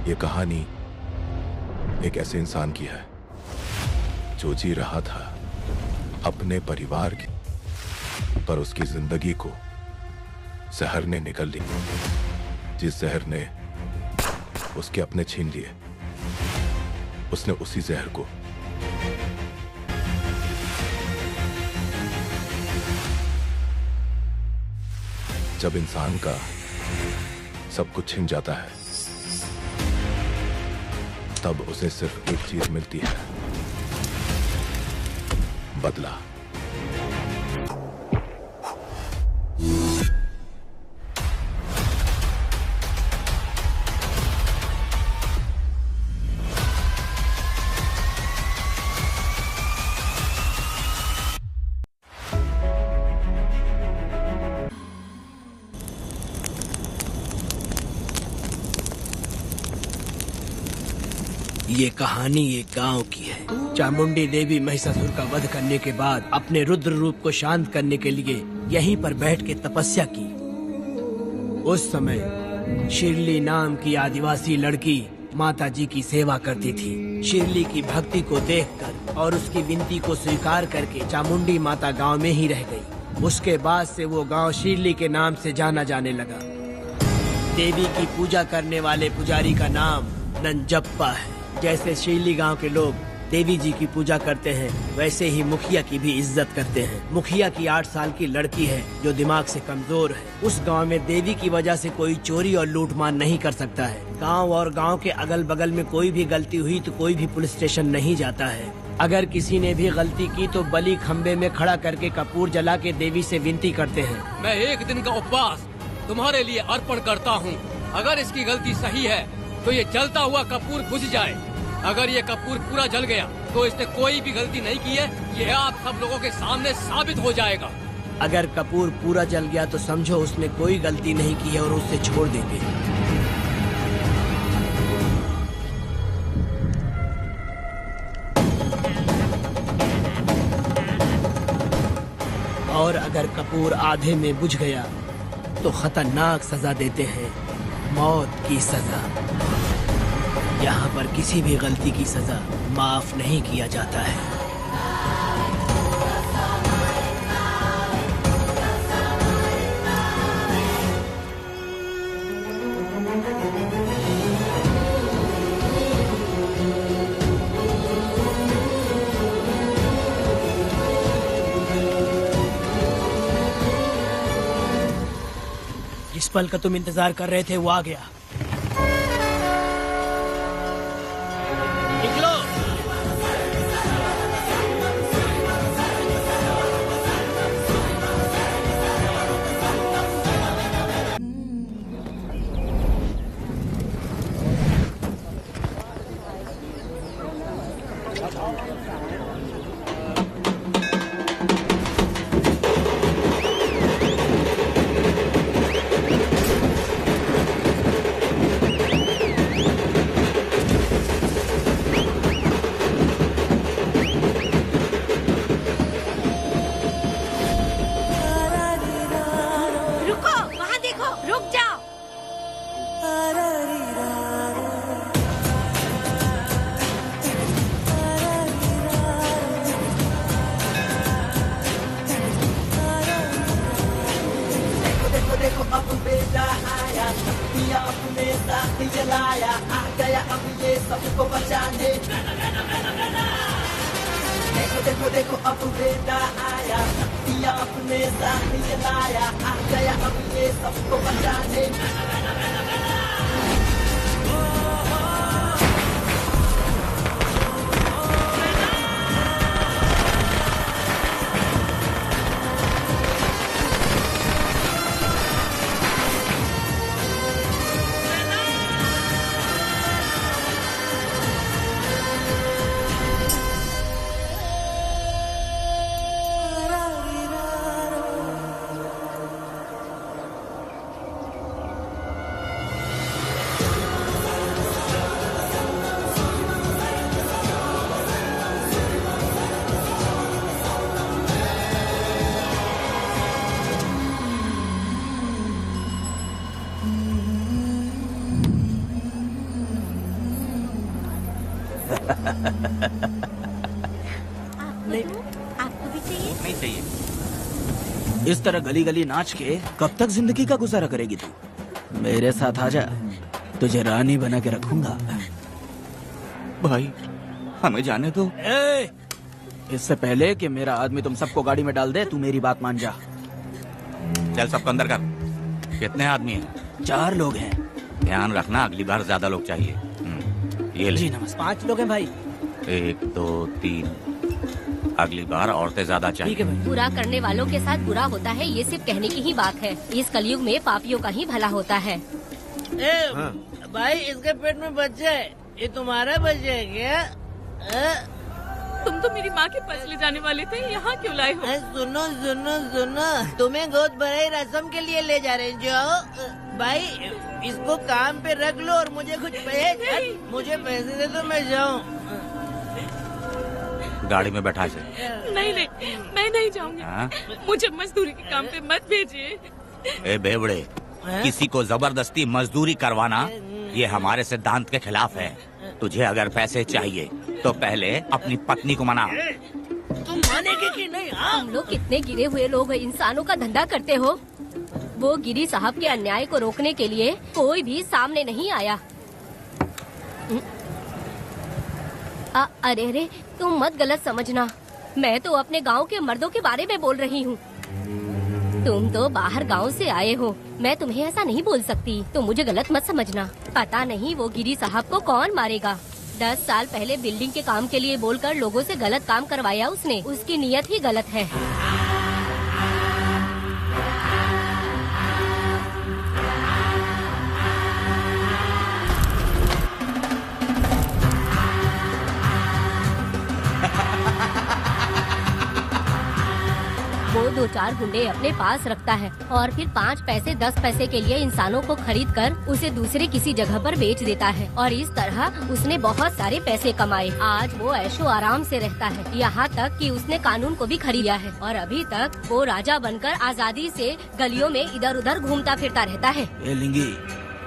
ये कहानी एक ऐसे इंसान की है जो जी रहा था अपने परिवार की, पर उसकी जिंदगी को जहर ने निगल ली। जिस जहर ने उसके अपने छीन लिए, उसने उसी जहर को जब इंसान का सब कुछ छिन जाता है, तब उसे सिर्फ एक चीज मिलती है, बदला। ये कहानी एक गांव की है। चामुंडी देवी महिषासुर का वध करने के बाद अपने रुद्र रूप को शांत करने के लिए यहीं पर बैठ के तपस्या की। उस समय शिरली नाम की आदिवासी लड़की माता जी की सेवा करती थी। शिरली की भक्ति को देखकर और उसकी विनती को स्वीकार करके चामुंडी माता गांव में ही रह गई। उसके बाद से वो गांव शिरली के नाम से जाना जाने लगा। देवी की पूजा करने वाले पुजारी का नाम नंजप्पा है। जैसे शिरली गांव के लोग देवी जी की पूजा करते हैं, वैसे ही मुखिया की भी इज्जत करते हैं। मुखिया की 8 साल की लड़की है जो दिमाग से कमजोर है। उस गांव में देवी की वजह से कोई चोरी और लूटमार नहीं कर सकता है। गांव और गांव के अगल बगल में कोई भी गलती हुई तो कोई भी पुलिस स्टेशन नहीं जाता है। अगर किसी ने भी गलती की तो बलि खम्बे में खड़ा करके कपूर जला के देवी से विनती करते हैं। मैं 1 दिन का उपवास तुम्हारे लिए अर्पण करता हूँ। अगर इसकी गलती सही है तो ये जलता हुआ कपूर बुझ जाए। अगर ये कपूर पूरा जल गया तो इसने कोई भी गलती नहीं की है, ये आप सब लोगों के सामने साबित हो जाएगा। अगर कपूर पूरा जल गया तो समझो उसने कोई गलती नहीं की है और उसे छोड़ देंगे। और अगर कपूर आधे में बुझ गया तो खतरनाक सजा देते हैं, मौत की सजा। यहाँ पर किसी भी गलती की सजा माफ नहीं किया जाता है। जिस पल का तुम इंतजार कर रहे थे वो आ गया। जलाया आ गया अब ये सबको बचाने। देखो देखो देखो अब बेटा आया, शक्तियाँ अपने साथ जलाया आ गया अब ये सबको बचाने। आपको भी चाहिए? नहीं चाहिए। इस तरह गली गली नाच के कब तक जिंदगी का गुजारा करेगी तू? मेरे साथ आजा, तुझे रानी बना के रखूंगा। भाई हमें जाने दो। इससे पहले कि मेरा आदमी तुम सबको गाड़ी में डाल दे, तू मेरी बात मान जा। चल सबको अंदर कर। कितने आदमी हैं? 4 लोग हैं। ध्यान रखना, अगली बार ज्यादा लोग चाहिए। ये ले। जी नमस्ते। 5 लोग हैं भाई। 1 2 3। अगली बार औरतें ज्यादा चाहिए। बुरा करने वालों के साथ बुरा होता है, ये सिर्फ कहने की ही बात है। इस कलयुग में पापियों का ही भला होता है। भाई इसके पेट में बच्चा है, ये तुम्हारा बच्चा है क्या? तुम तो मेरी माँ के पास ले जाने वाले थे, यहाँ क्यों लाए हो? सुनो सुनो सुनो, तुम्हें गोद भराई रस्म के लिए ले जा रहे हैं। जाओ भाई, इसको काम पे रख लो और मुझे कुछ मुझे पैसे दे दो, मैं जाऊँ। गाड़ी में बैठा से। नहीं नहीं, मैं नहीं जाऊंगी। हाँ? मुझे मजदूरी के काम पे मत भेजिए। ए बेवड़े, किसी को जबरदस्ती मजदूरी करवाना ये हमारे सिद्धांत के खिलाफ है। तुझे अगर पैसे चाहिए तो पहले अपनी पत्नी को मना। तुम मानेगे कि नहीं? हम लोग कितने गिरे हुए लोग इंसानों का धंधा करते हो। वो गिरी साहब के अन्याय को रोकने के लिए कोई भी सामने नहीं आया। अरे अरे, तुम मत गलत समझना, मैं तो अपने गांव के मर्दों के बारे में बोल रही हूँ। तुम तो बाहर गांव से आए हो, मैं तुम्हें ऐसा नहीं बोल सकती, तो मुझे गलत मत समझना। पता नहीं वो गिरी साहब को कौन मारेगा। 10 साल पहले बिल्डिंग के काम के लिए बोलकर लोगों से गलत काम करवाया उसने। उसकी नीयत ही गलत है। वो 2-4 गुंडे अपने पास रखता है और फिर 5 पैसे 10 पैसे के लिए इंसानों को खरीद कर उसे दूसरे किसी जगह पर बेच देता है। और इस तरह उसने बहुत सारे पैसे कमाए। आज वो ऐशो आराम से रहता है, यहाँ तक कि उसने कानून को भी खरीदा है। और अभी तक वो राजा बनकर आजादी से गलियों में इधर उधर घूमता फिरता रहता है। ए लिंगी,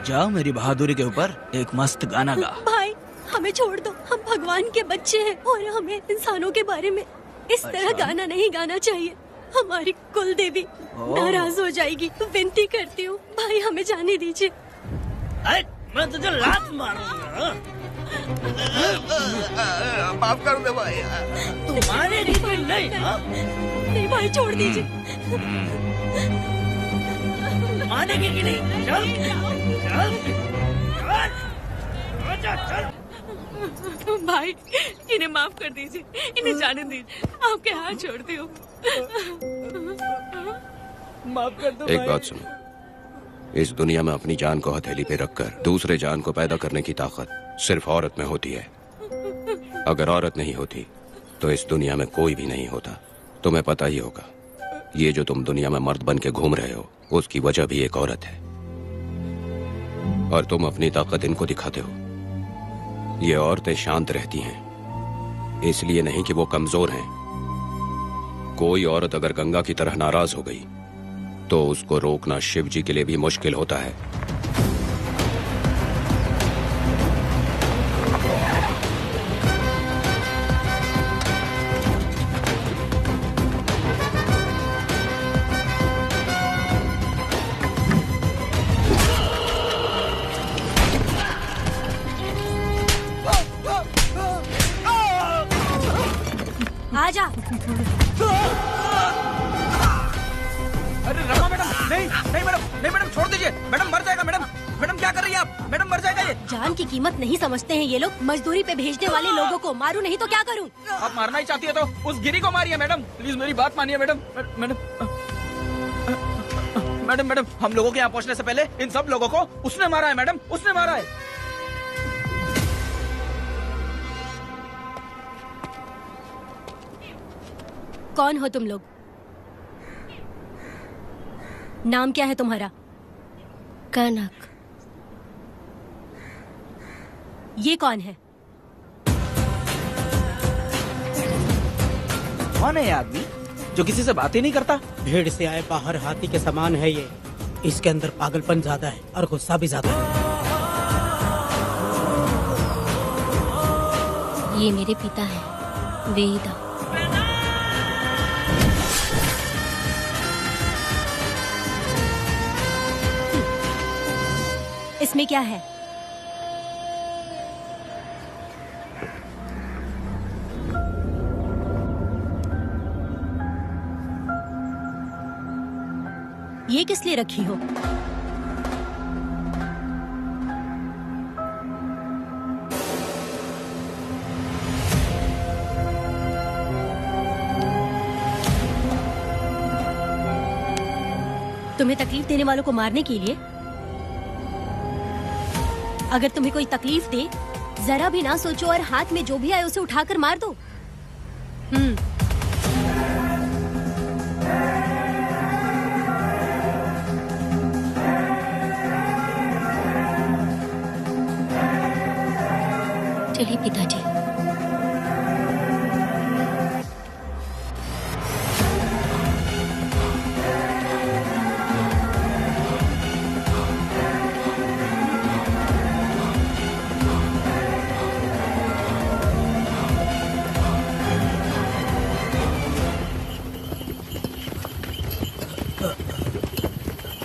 जाओ मेरी बहादुरी के ऊपर एक मस्त गाना गा। भाई हमें छोड़ दो, हम भगवान के बच्चे हैं और हमें इंसानों के बारे में इस तरह गाना नहीं गाना चाहिए। हमारी कुल देवी नाराज हो जाएगी। विनती करती हूँ भाई, हमें जाने दीजिए। मैं तुझे लात मारूंगा। माफ कर दे भाई। तुम्हारे लिए नहीं। नहीं भाई, छोड़ दीजिए। मानेगी कि नहीं? चल चल चल चल। भाई इन्हें माफ कर दीजिए, इन्हें जाने दीजिए, आपके हाथ छोड़ती हूँ। माफ कर दो। एक बात सुनो, इस दुनिया में अपनी जान को हथेली पे रखकर दूसरे जान को पैदा करने की ताकत सिर्फ औरत में होती है। अगर औरत नहीं होती तो इस दुनिया में कोई भी नहीं होता। तुम्हें पता ही होगा, ये जो तुम दुनिया में मर्द बन के घूम रहे हो उसकी वजह भी एक औरत है। और तुम अपनी ताकत इनको दिखाते हो। ये औरतें शांत रहती हैं, इसलिए नहीं कि वो कमजोर हैं। कोई औरत अगर गंगा की तरह नाराज हो गई तो उसको रोकना शिव जी के लिए भी मुश्किल होता है। आजा। अरे रमा मैडम, नहीं नहीं मैडम, नहीं मैडम, छोड़ दीजिए मैडम, मर जाएगा मैडम। मैडम क्या कर रही है आप? मैडम मर जाएगा ये। जान की कीमत नहीं समझते हैं ये लोग। मजदूरी पे भेजने वाले लोगों को मारूं नहीं तो क्या करूं? आप मारना ही चाहती है तो उस गिरी को मारिए मैडम, प्लीज मेरी बात मानिए मैडम। मैडम मैडम मैडम, हम लोगों के यहाँ पहुँचने से पहले इन सब लोगों को उसने मारा है मैडम, उसने मारा है। कौन हो तुम लोग? नाम क्या है तुम्हारा? कनक। ये कौन है? कौन है ये आदमी जो किसी से बात ही नहीं करता? भीड़ से आए बाहर हाथी के समान है ये। इसके अंदर पागलपन ज्यादा है और गुस्सा भी ज्यादा है। ये मेरे पिता हैं, वेदा। इसमें क्या है? ये किस लिए रखी हो? तुम्हें तकलीफ देने वालों को मारने के लिए? अगर तुम्हें कोई तकलीफ दे, जरा भी ना सोचो और हाथ में जो भी आए उसे उठाकर मार दो। चलिए पिताजी।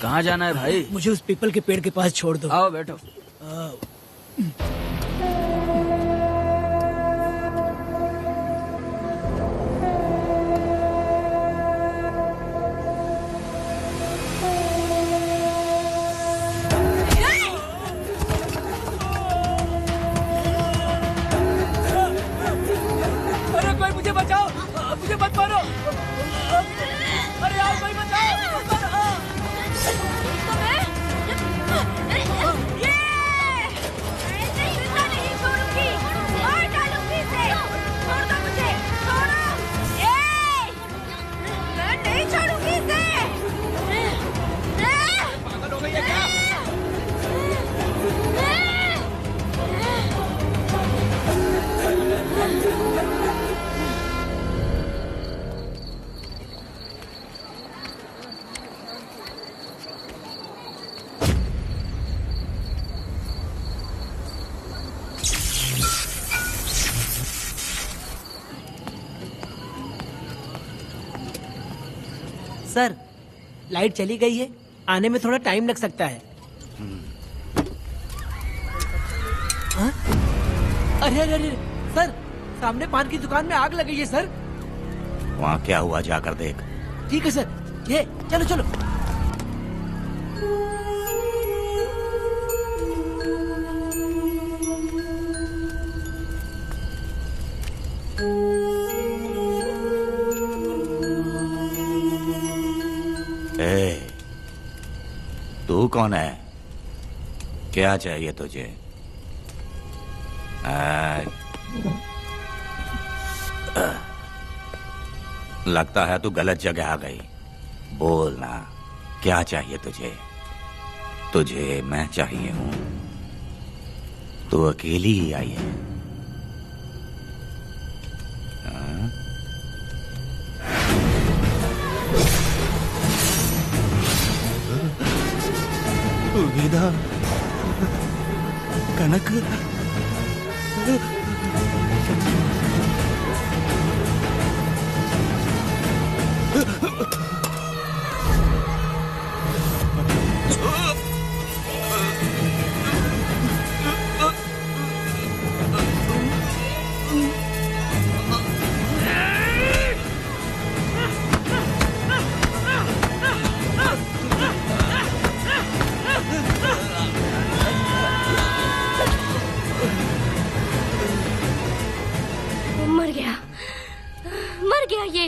कहाँ जाना है भाई? मुझे उस पीपल के पेड़ के पास छोड़ दो। आओ बैठो। अरे कोई मुझे बचाओ, मुझे मत मारो। अरे यार कोई बचाओ। सर, लाइट चली गई है, आने में थोड़ा टाइम लग सकता है। हाँ? अरे अरे अरे सर, सामने पान की दुकान में आग लगी है सर। वहाँ क्या हुआ जाकर देख। ठीक है सर, ये चलो चलो। तू कौन है? क्या चाहिए तुझे? लगता है तू गलत जगह आ गई। बोल ना, क्या चाहिए तुझे? तुझे मैं चाहिए हूं। तू अकेली ही आई है। वेदा, कनक, मर गया ये।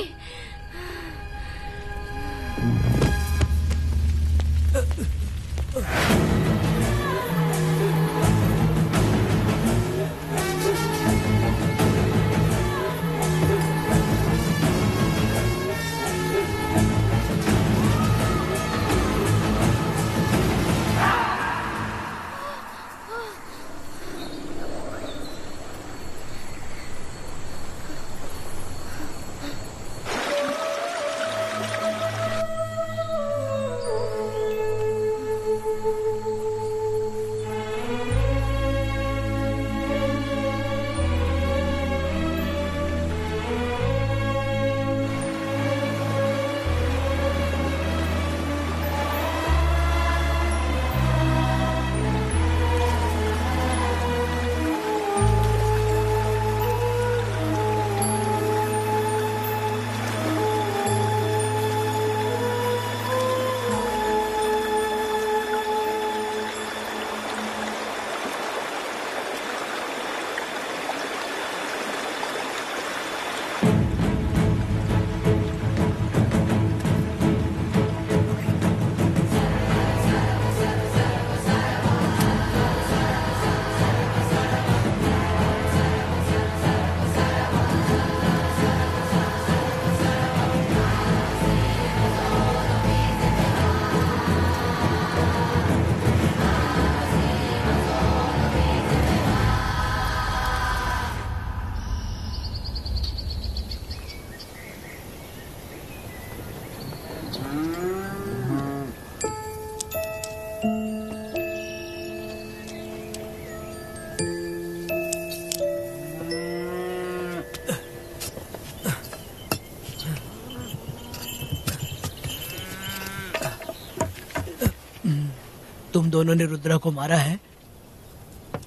दोनों ने रुद्रा को मारा है,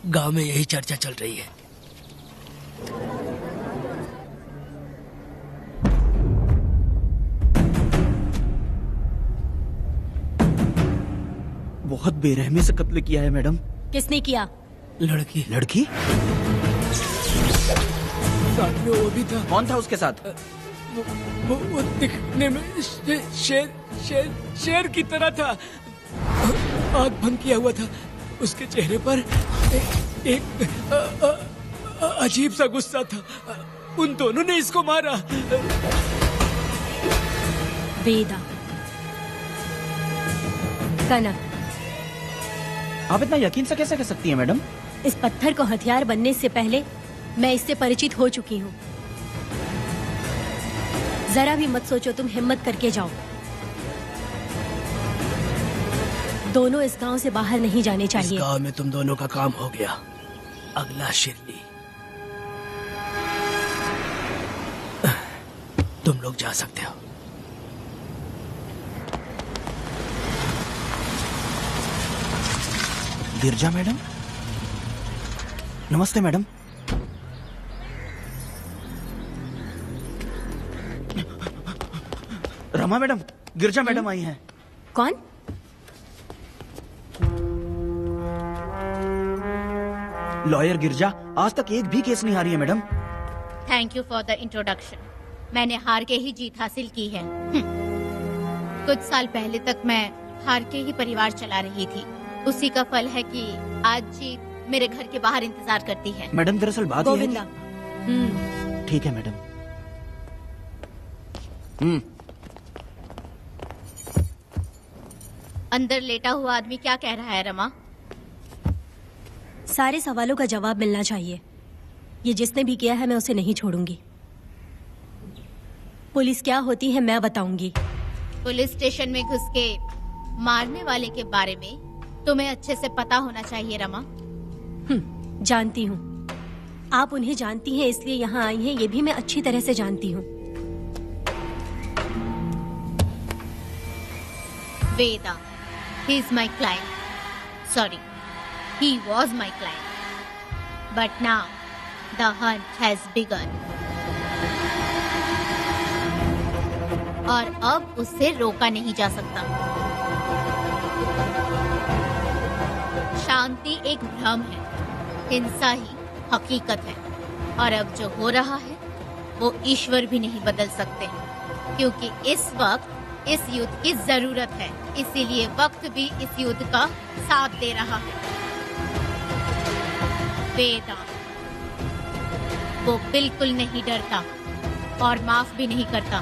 गांव में यही चर्चा चल रही है। बहुत बेरहमी से कत्ल किया है मैडम। किसने किया? लड़की। लड़की? साथ में वो भी था। कौन था उसके साथ? वो दिखने में शेर की तरह था। आग बंद किया हुआ था। उसके चेहरे पर एक अजीब सा गुस्सा था। उन दोनों ने इसको मारा। वेदा, कनक, आप इतना यकीन से कैसे कह सकती हैं मैडम? इस पत्थर को हथियार बनने से पहले मैं इससे परिचित हो चुकी हूँ। जरा भी मत सोचो, तुम हिम्मत करके जाओ। दोनों इस गांव से बाहर नहीं जाने चाहिए। इस गांव में तुम दोनों का काम हो गया। अगला शिरली। तुम लोग जा सकते हो। गिरजा मैडम, नमस्ते मैडम। रमा मैडम, गिरजा मैडम आई हैं। कौन? लॉयर गिरजा आज तक एक भी केस नहीं हारी है madam. Thank you for the introduction. मैंने हार के ही जीत हासिल की है। कुछ साल पहले तक मैं हार के ही परिवार चला रही थी। उसी का फल है कि आज जीत मेरे घर के बाहर इंतजार करती है। मैडम दरअसल बात ये है गोविंदा। कि... ठीक है मैडम। अंदर लेटा हुआ आदमी क्या कह रहा है रमा? सारे सवालों का जवाब मिलना चाहिए। ये जिसने भी किया है मैं उसे नहीं छोड़ूंगी। पुलिस क्या होती है मैं बताऊंगी। पुलिस स्टेशन में घुस के मारने वाले के बारे में तुम्हें अच्छे से पता होना चाहिए रमा। जानती हूँ। आप उन्हें जानती हैं इसलिए यहाँ आई हैं, ये भी मैं अच्छी तरह से जानती हूँ। वेदा, he is my client. Sorry, he was my client. But now the hunt has begun. और अब उससे रोका नहीं जा सकता। शांति एक भ्रम है, हिंसा ही हकीकत है। और अब जो हो रहा है वो ईश्वर भी नहीं बदल सकते, क्योंकि इस वक्त इस युद्ध की जरूरत है। इसीलिए वक्त भी इस युद्ध का साथ दे रहा है। वेदा, वो बिल्कुल नहीं डरता और माफ भी नहीं करता।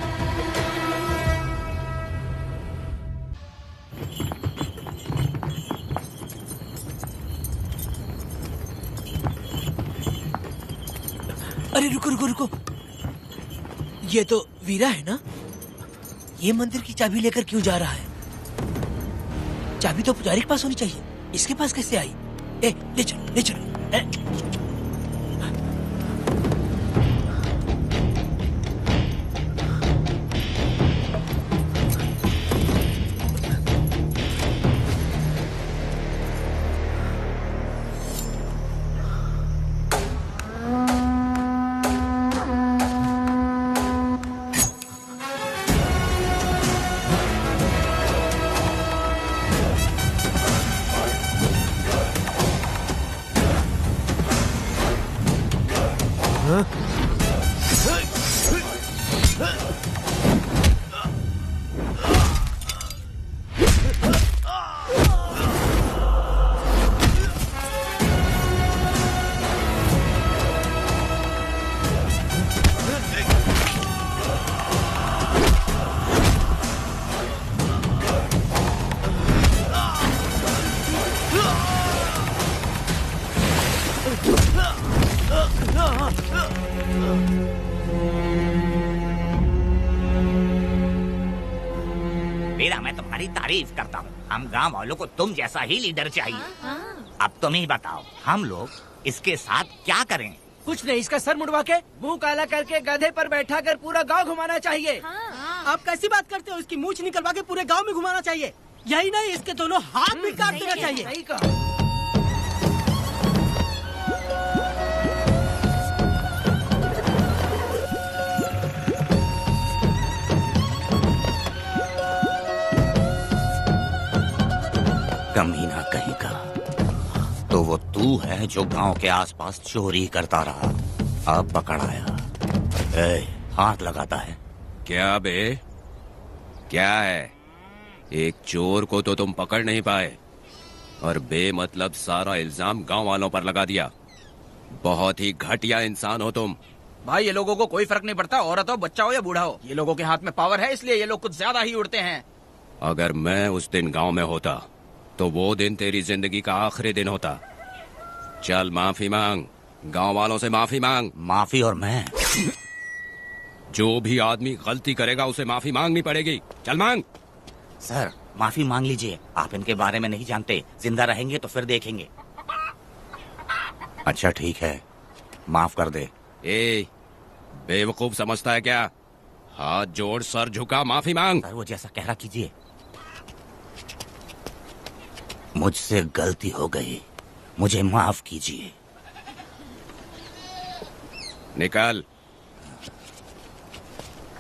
अरे रुको रुको रुको, ये तो वीरा है ना? ये मंदिर की चाबी लेकर क्यों जा रहा है? चाबी तो पुजारी के पास होनी चाहिए, इसके पास कैसे आई? ले चलो ले चलो। मैं तुम्हारी तारीफ करता हूँ। हम गांव वालों को तुम जैसा ही लीडर चाहिए। अब तुम ही बताओ, हम लोग इसके साथ क्या करें? कुछ नहीं, इसका सर मुड़वा के मुंह काला करके गधे पर बैठा कर पूरा गांव घुमाना चाहिए। आप कैसी बात करते हो? इसकी मूछ निकलवा के पूरे गांव में घुमाना चाहिए। यही नहीं, इसके दोनों हाथ भी काट देना चाहिए। सही कहा। कमीना कहीं का। तो वो तू है जो गांव के आसपास चोरी करता रहा, अब पकड़ आया। हाथ लगाता है। क्या बे, क्या है? एक चोर को तो तुम पकड़ नहीं पाए और बेमतलब सारा इल्जाम गांव वालों पर लगा दिया। बहुत ही घटिया इंसान हो तुम। भाई ये लोगों को कोई फर्क नहीं पड़ता, औरत हो, बच्चा हो या बूढ़ा हो। ये लोगों के हाथ में पावर है, इसलिए ये लोग कुछ ज्यादा ही उड़ते हैं। अगर मैं उस दिन गांव में होता तो वो दिन तेरी जिंदगी का आखिरी दिन होता। चल माफी मांग, गांव वालों से माफी मांग। माफी? और मैं? जो भी आदमी गलती करेगा उसे माफी मांगनी पड़ेगी। चल मांग। सर माफी मांग लीजिए, आप इनके बारे में नहीं जानते। जिंदा रहेंगे तो फिर देखेंगे। अच्छा ठीक है, माफ कर दे। ए, बेवकूफ समझता है क्या? हाथ जोड़, सर झुका, माफी मांग। सर वो जैसा कह रहा कीजिए। मुझसे गलती हो गई, मुझे माफ कीजिए। निकल।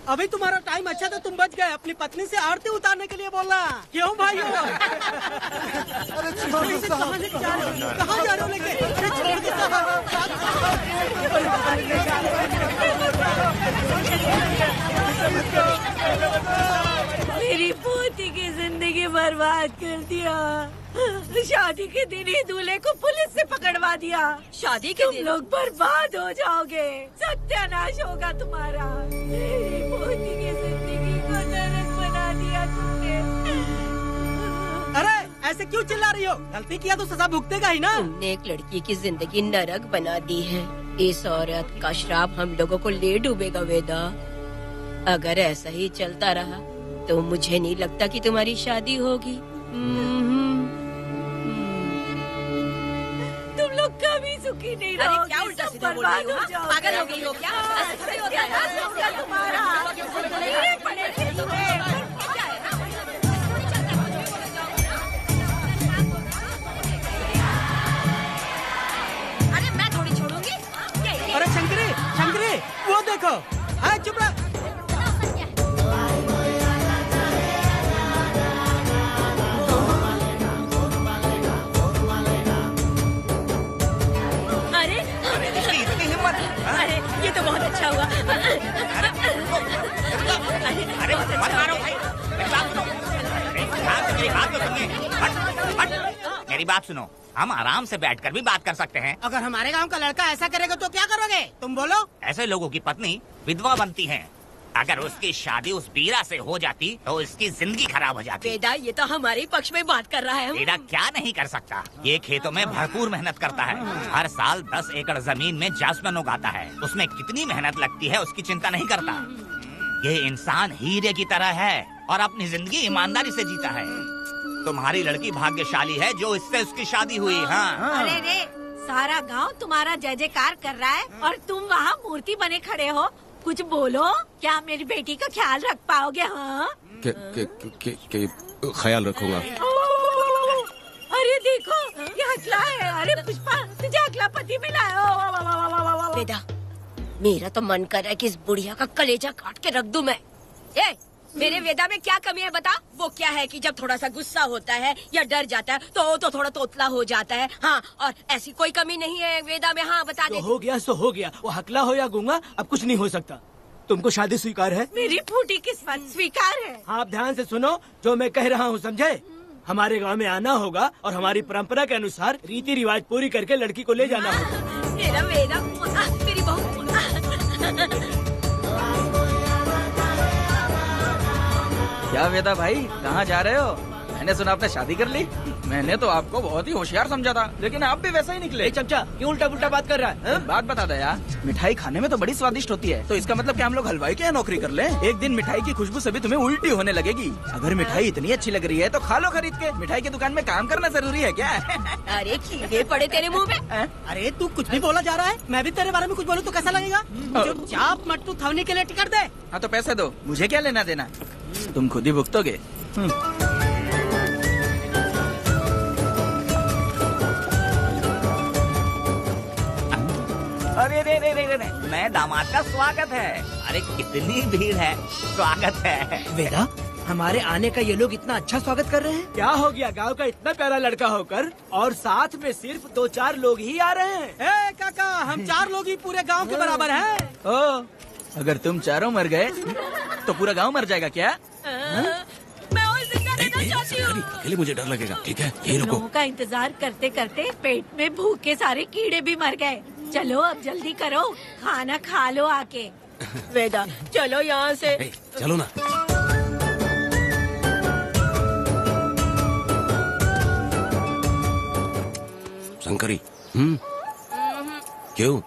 अभी तुम्हारा टाइम अच्छा था, तुम बच गए। अपनी पत्नी से आरती उतारने के लिए बोलना। क्यों भाइयों? अरे कहाँ लेके जा रहे हो? कहाँ जा रहे हो लेके? अरे छोड़ के मेरी पोती की जिंदगी बर्बाद कर दिया। शादी के दिन ही दूल्हे को पुलिस से पकड़वा दिया। शादी के दिन तुम लोग बर्बाद हो जाओगे, सत्यानाश होगा तुम्हारा। मेरी पोती की जिंदगी को नरक बना दिया तुमने। अरे ऐसे क्यों चिल्ला रही हो? गलती किया तो सजा भुगतेगा ही ना। तुमने एक लड़की की जिंदगी नरक बना दी है। इस औरत का श्राप हम लोगों को ले डूबेगा वेदा। अगर ऐसा ही चलता रहा तो मुझे नहीं लगता कि तुम्हारी शादी होगी। तुम लोग कभी सुखी नहीं रहोगे। अरे क्या उल्टा सीधा बोल रही हो? पागल हो गई हो क्या? ऐसा थोड़ी होता है। तुम्हारा अरे मैं थोड़ी छोड़ूंगी। अरे शंकरी, शंकरी, वो देखो। हाँ चुप रह। अरे ये तो बहुत अच्छा हुआ। अरे मत मारो भाई, मेरी बात सुनो। हम आराम से बैठकर भी बात कर सकते हैं। अगर हमारे गांव का लड़का ऐसा करेगा तो क्या करोगे? तुम बोलो। ऐसे लोगों की पत्नी विधवा बनती है। अगर उसकी शादी उस बीरा से हो जाती तो इसकी जिंदगी खराब हो जाती। वेदा ये तो हमारे पक्ष में बात कर रहा है। वेदा क्या नहीं कर सकता? ये खेतों में भरपूर मेहनत करता है। हर साल 10 एकड़ जमीन में जासमन उगाता है। उसमें कितनी मेहनत लगती है उसकी चिंता नहीं करता। ये इंसान हीरे की तरह है और अपनी जिंदगी ईमानदारी से जीता है। तुम्हारी लड़की भाग्यशाली है जो इससे उसकी शादी हुई। हाँ। अरे रे, सारा गांव तुम्हारा जय जयकार कर रहा है और तुम वहाँ मूर्ति बने खड़े हो। कुछ बोलो, क्या मेरी बेटी का ख्याल रख पाओगे? हाँ ख्याल रखूंगा। अरे देखो ये हकला है। अरे पुष्पा, तुझे हकला पति मिला है। वेदा मेरा तो मन कर रहा है कि इस बुढ़िया का कलेजा काट के रख दूं मैं। मेरे वेदा में क्या कमी है बता? वो क्या है कि जब थोड़ा सा गुस्सा होता है या डर जाता है तो थोड़ा तोतला हो जाता है। हाँ, और ऐसी कोई कमी नहीं है वेदा में। हाँ बता दे। हो गया सो हो गया। वो हकला हो या गूंगा अब कुछ नहीं हो सकता। तुमको शादी स्वीकार है? मेरी फूटी किस्मत स्वीकार है। आप ध्यान से सुनो जो मैं कह रहा हूँ, समझे? हमारे गांव में आना होगा और हमारी परंपरा के अनुसार रीति रिवाज पूरी करके लड़की को ले जाना होगा। मेरा वेदा, मेरी बहू। क्या वेदा भाई, कहाँ जा रहे हो? मैंने सुना आपने शादी कर ली। मैंने तो आपको बहुत ही होशियार समझा था, लेकिन आप भी वैसा ही निकले। चमचा क्यों उल्टा पुल्टा बात कर रहा है? बात बता दे यार, मिठाई खाने में तो बड़ी स्वादिष्ट होती है, तो इसका मतलब क्या हम लोग हलवाई के यहाँ नौकरी कर लें? एक दिन मिठाई की खुशबू से भी तुम्हें उल्टी होने लगेगी। अगर मिठाई इतनी अच्छी लग रही है तो खा लो खरीद के। मिठाई की दुकान में काम करना जरूरी है क्या? अरे कीड़े पड़े तेरे मुँह में। अरे तू कुछ भी बोला जा रहा है। मैं भी तेरे बारे में कुछ बोलूँ तो कैसा लगेगा? चुपचाप मट्टू थवने के लिए टिकट दे। हाँ तो पैसे दो, मुझे क्या लेना देना, तुम खुद ही भुगतोगे। अरे रे रे रे रे नए दामाद का स्वागत है। अरे कितनी भीड़ है, स्वागत है। वेदा, हमारे आने का ये लोग इतना अच्छा स्वागत कर रहे हैं। क्या हो गया गांव का इतना प्यारा लड़का होकर और साथ में सिर्फ 2-4 लोग ही आ रहे हैं। ए काका, हम 4 लोग ही पूरे गांव के बराबर हैं। ओ, अगर तुम चारों मर गए तो पूरा गांव मर जाएगा क्या? मैं और जिंदा रहना चाहती हूँ। अकेले मुझे डर लगेगा। ठीक है, यही रुको। लोगों का इंतजार करते करते पेट में भूख के सारे कीड़े भी मर गए। चलो अब जल्दी करो, खाना खा लो आके। वेदा, चलो यहाँ से। चलो ना। शंकरी, क्यों?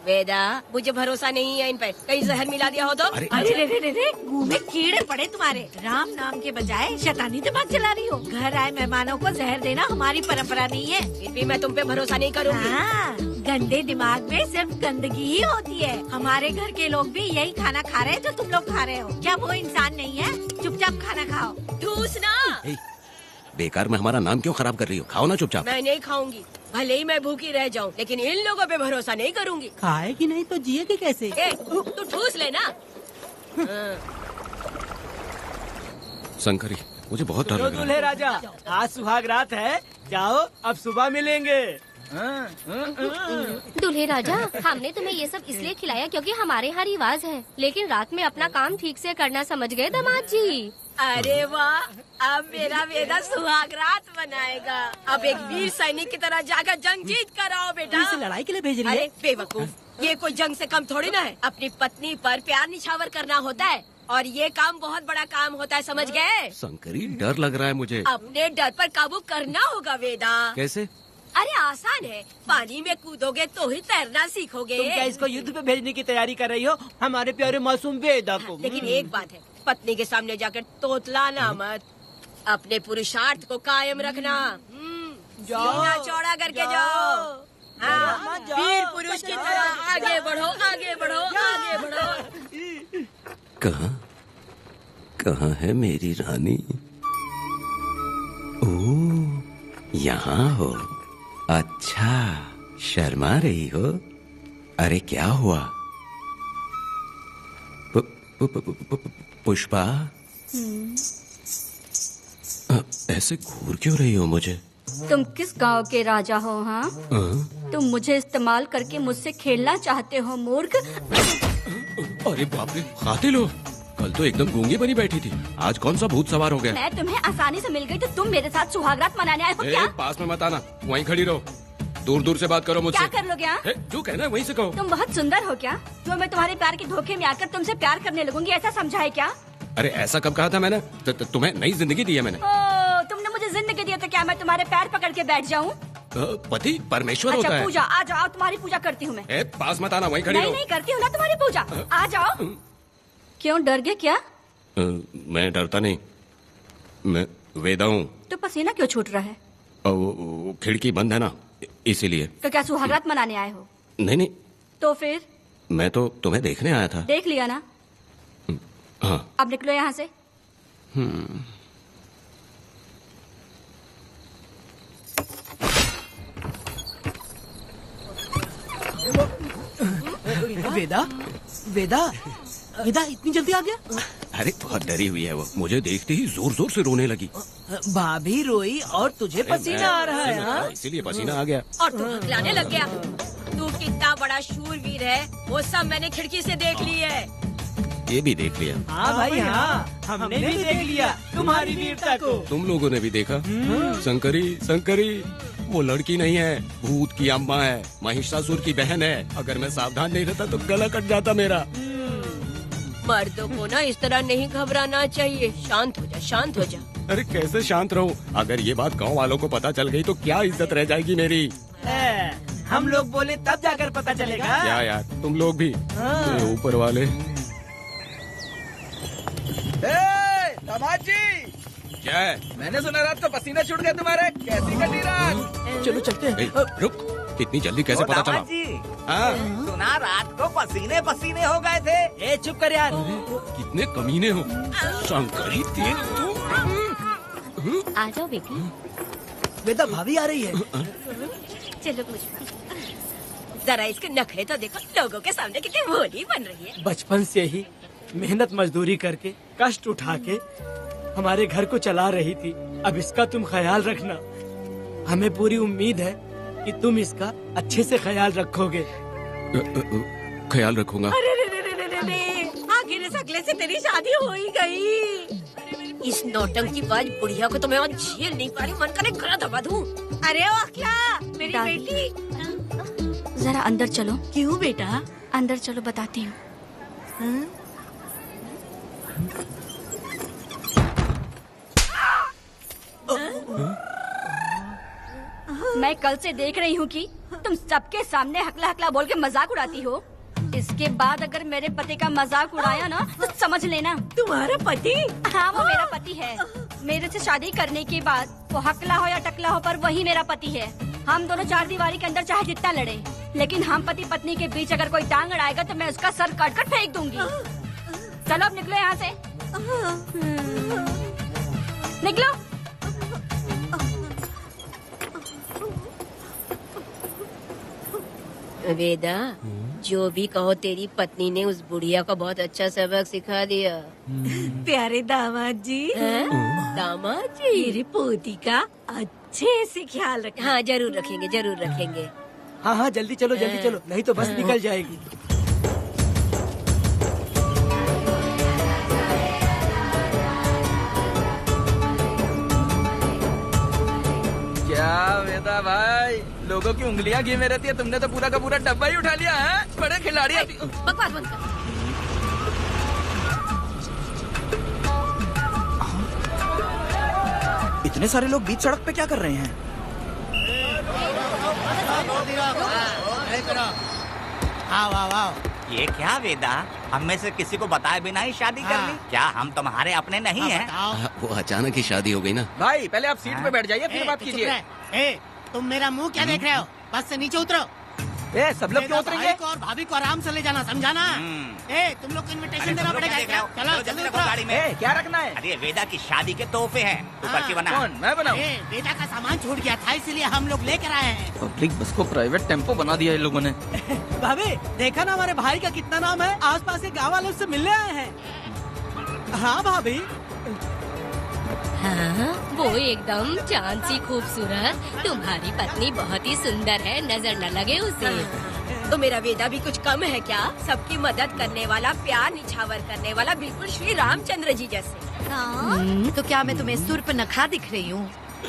वेदा, मुझे भरोसा नहीं है इन पे, कहीं जहर मिला दिया हो तो। अरे रे रे रे रे, मुंह में कीड़े पड़े तुम्हारे। राम नाम के बजाय शैतानी दिमाग चला रही हो। घर आए मेहमानों को जहर देना हमारी परंपरा नहीं है। फिर भी मैं तुम पे भरोसा नहीं करूँगी। हाँ, गंदे दिमाग में सिर्फ गंदगी ही होती है। हमारे घर के लोग भी यही खाना खा रहे हैं जो तुम लोग खा रहे हो। क्या वो इंसान नहीं है? चुपचाप खाना खाओ। ठूसना। बेकार में हमारा नाम क्यों खराब कर रही हो? खाओ ना चुपचाप। मैं नहीं खाऊंगी, भले ही मैं भूखी रह जाऊं, लेकिन इन लोगों पे भरोसा नहीं करूंगी। खाएगी नहीं तो जिएगी कैसे? तू ठूस लेना। शंकरी, मुझे बहुत डर लग रहा दूल्हे राजा, आज सुहाग रात है, जाओ अब सुबह मिलेंगे। दूल्हे राजा, हमने तुम्हें ये सब इसलिए खिलाया क्योंकि हमारे यहाँ रिवाज है, लेकिन रात में अपना काम ठीक से करना समझ गए दामाद जी। अरे वाह, अब मेरा वेदा सुहाग रात मनाएगा। अब एक वीर सैनिक की तरह जाकर जंग जीत कर आओ बेटा। इसे लड़ाई के लिए भेज रही है? अरे बेवकूफ, ये कोई जंग से कम थोड़ी ना है। अपनी पत्नी पर प्यार निछावर करना होता है और ये काम बहुत बड़ा काम होता है, समझ गए? शंकरी, डर लग रहा है मुझे। अपने डर पर काबू करना होगा वेदा। कैसे? अरे आसान है, पानी में कूदोगे तो ही तैरना सीखोगे। तुम क्या इसको युद्ध पे भेजने की तैयारी कर रही हो? हमारे प्यारे मासूम वेदा को। लेकिन एक बात है, पत्नी के सामने जाकर तोतलाना मत। अपने पुरुषार्थ को कायम रखना। सीना चौड़ा करके जाओ। हाँ, वीर पुरुष की तरह आगे बढ़ो, आगे बढ़ो, आगे बढ़ो। कहाँ है मेरी रानी? ओह, यहाँ हो। अच्छा, शर्मा रही हो? अरे क्या हुआ? पुष्पा, ऐसे घूर क्यों रही हो मुझे? तुम किस गांव के राजा हो? हाँ, तुम मुझे इस्तेमाल करके मुझसे खेलना चाहते हो मूर्ख। अरे बाप रे, कातिल हो। कल तो एकदम गूंगी बनी बैठी थी, आज कौन सा भूत सवार हो गया? मैं तुम्हें आसानी से मिल गई तो तुम मेरे साथ सुहागरात मनाने आए हो क्या? पास में मत आना, वहीं खड़ी रहो। दूर दूर से बात करो मुझसे। क्या कर लोगे? हाँ? जो कहना है वहीं से कहो। तुम बहुत सुंदर हो क्या? जो मैं तुम्हारे प्यार के धोखे में आकर तुमसे प्यार करने लगूंगी, ऐसा समझा है क्या? अरे ऐसा कब कहा था मैंने? तुम्हें नई जिंदगी दी है मैंने। ओ, तुमने मुझे जिंदगी दी है तो क्या मैं तुम्हारे पैर पकड़ के बैठ जाऊँ? पति परमेश्वर होता है। पूजा, आ जाओ, तुम्हारी पूजा करती हूँ मैं। पास मत आना, वहीं खड़ी रहो। नहीं करती हूँ ना तुम्हारी पूजा, आ जाओ। क्यों डर गए क्या? मैं डरता नहीं, मैं वेदा हूँ। तो पसीना क्यों छूट रहा है? वो खिड़की बंद है ना, इसीलिए। तो क्या सुहागरात मनाने आए हो? नहीं, तो फिर? मैं तो तुम्हें देखने आया था। देख लिया ना? हाँ। अब निकलो यहाँ से। वेदा, वेदा, वेदा इतनी जल्दी आ गया? अरे बहुत डरी हुई है वो, मुझे देखते ही जोर जोर से रोने लगी। भाभी रोई और तुझे पसीना आ रहा है? हाँ? इसीलिए पसीना आ गया। और तू हकलाने लग गया। तू कितना बड़ा शूरवीर है, वो सब मैंने खिड़की से देख ली है। ये भी देख लिया? हाँ भाई हाँ, हमने भी देख लिया तुम्हारी वीरता को। तुम लोगों ने भी देखा? शंकरी, शंकरी, वो लड़की नहीं है, भूत की अम्मा है, महिषासुर की बहन है। अगर मैं सावधान नहीं रहता तो गला कट जाता मेरा। मर्दों को ना इस तरह नहीं घबराना चाहिए। शांत हो जा, शांत हो जा। अरे कैसे शांत रहूं? अगर ये बात गांव वालों को पता चल गई तो क्या इज्जत रह जाएगी मेरी? हम लोग बोले तब जाकर पता चलेगा। क्या यार, तुम लोग भी ऊपर वाले। दामाद जी, क्या है? मैंने सुना रात को पसीना छूट गया तुम्हारे, कैसी कटी रात? चलो चलते हैं। रुक, इतनी जल्दी कैसे पता चला? हाँ? सुना रात को पसीने पसीने हो गए थे। ए चुप कर यार। कितने कमीने हो शंकरी, देख तू। आ जाओ बेटी। वेदा, भाभी आ रही है। चलो पुष्पा। जरा इसके नखरे तो देखो, लोगों के सामने कितनी भोली बन रही है। बचपन से ही मेहनत मजदूरी करके कष्ट उठा के हमारे घर को चला रही थी। अब इसका तुम ख्याल रखना। हमें पूरी उम्मीद है कि तुम इसका अच्छे से ख्याल रखोगे। ख्याल रखूंगा। अरे रे रे रे रे रे, आखिर इस अगले से तेरी शादी हो ही गई। इस नौटंकी बाज बुढ़िया को तो मैं और झेल नहीं पा रही, मन करे गला दबा दूं। अरे वाह, क्या मेरी बेटी। जरा अंदर चलो। क्यों बेटा? अंदर चलो, बताती हूँ। मैं कल से देख रही हूँ कि तुम सबके सामने हकला हकला बोल के मजाक उड़ाती हो। इसके बाद अगर मेरे पति का मजाक उड़ाया ना तो समझ लेना। तुम्हारा पति? हाँ, वो मेरा पति है। मेरे से शादी करने के बाद वो हकला हो या टकला हो, पर वही मेरा पति है। हम दोनों चार दीवारी के अंदर चाहे जितना लड़े, लेकिन हम पति पत्नी के बीच अगर कोई टांग अड़ाएगा तो मैं उसका सर काट कर फेंक दूंगी। चलो अब निकलो यहाँ से, निकलो। वेदा, जो भी कहो, तेरी पत्नी ने उस बुढ़िया को बहुत अच्छा सबक सिखा दिया। प्यारे दामाद जी। दामाद जी? मेरी पोती का अच्छे से ख्याल रखना। हाँ, जरूर रखेंगे, जरूर रखेंगे। हाँ हाँ, जल्दी चलो, जल्दी चलो, नहीं तो बस निकल जाएगी। क्या वेदा भाई, लोगों की उंगलियां घी में रहती है, तुमने तो पूरा का पूरा डब्बा ही उठा लिया है। बड़े खिलाड़ी। बकवास बंद कर। इतने सारे लोग बीच सड़क पे क्या कर रहे हैं? ये क्या वेदा, हम में से किसी को बताए बिना ही शादी कर ली? क्या हम तुम्हारे अपने नहीं हैं? वो अचानक ही शादी हो गई ना। भाई पहले आप सीट पे बैठ जाइए, फिर बात कीजिए। तुम मेरा मुंह क्या देख रहे हो? बस से नीचे उतरो। सब लोग क्यों उतरेंगे? भाई को और भाभी को आराम से ले जाना, समझाना? तुम लोग को इनविटेशन देना पड़ेगा। चलो जल्दी उतरो। गाड़ी में क्या रखना है? अरे वेदा की शादी के तोहफे हैं, तू पर्ची बना। कौन? मैं बनाऊं? वेदा का सामान छूट गया था, इसलिए हम लोग लेकर आए हैं। पब्लिक बस को प्राइवेट टेम्पो बना दिया इन लोगों ने। भाभी देखा ना हमारे भाई का कितना नाम है, आसपास के गाँव वालों से मिलने आए हैं। हाँ भाभी। हाँ, वो एकदम चांद सी खूबसूरत। तुम्हारी पत्नी बहुत ही सुंदर है, नजर न लगे उसे। तो मेरा वेदा भी कुछ कम है क्या? सबकी मदद करने वाला, प्यार निछावर करने वाला, बिल्कुल श्री रामचंद्र जी जैसे। तो क्या मैं तुम्हें सुर्पनखा दिख रही हूँ?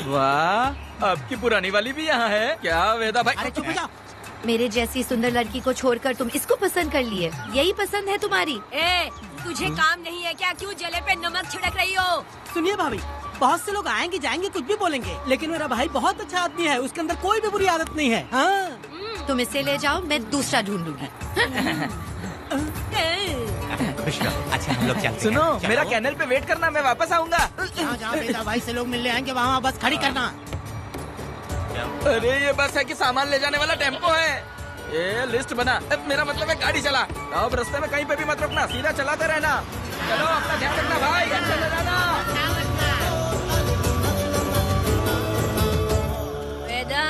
वाह, आपकी पुरानी वाली भी यहाँ है क्या वेदा भाई? अरे चुप हो जाओ। मेरे जैसी सुंदर लड़की को छोड़कर तुम इसको पसंद कर लिए, यही पसंद है तुम्हारी? तुझे काम नहीं है क्या? क्यों जले पे नमक छिड़क रही हो? सुनिए भाभी, बहुत से लोग आएंगे जाएंगे, कुछ भी बोलेंगे, लेकिन मेरा भाई बहुत अच्छा आदमी है, उसके अंदर कोई भी बुरी आदत नहीं है। हाँ। तुम इसे ले जाओ, मैं दूसरा ढूंढ लूंगी। खुश रहो। अच्छा हम लोग चलते हैं। सुनो, मेरा कैनल पे वेट करना, मैं वापस आऊंगा। जहाँ वेदा भाई से लोग मिलने आएंगे वहाँ बस खड़ी करना। अरे ये बस है कि सामान ले जाने वाला टेम्पो है। ये लिस्ट बना, मेरा मतलब है गाड़ी चला। अब रास्ते में कहीं पे भी मत रुकना, सीधा चलाते रहना। चलो अपना ध्यान रखना भाई, अच्छे से जाना। वेदा,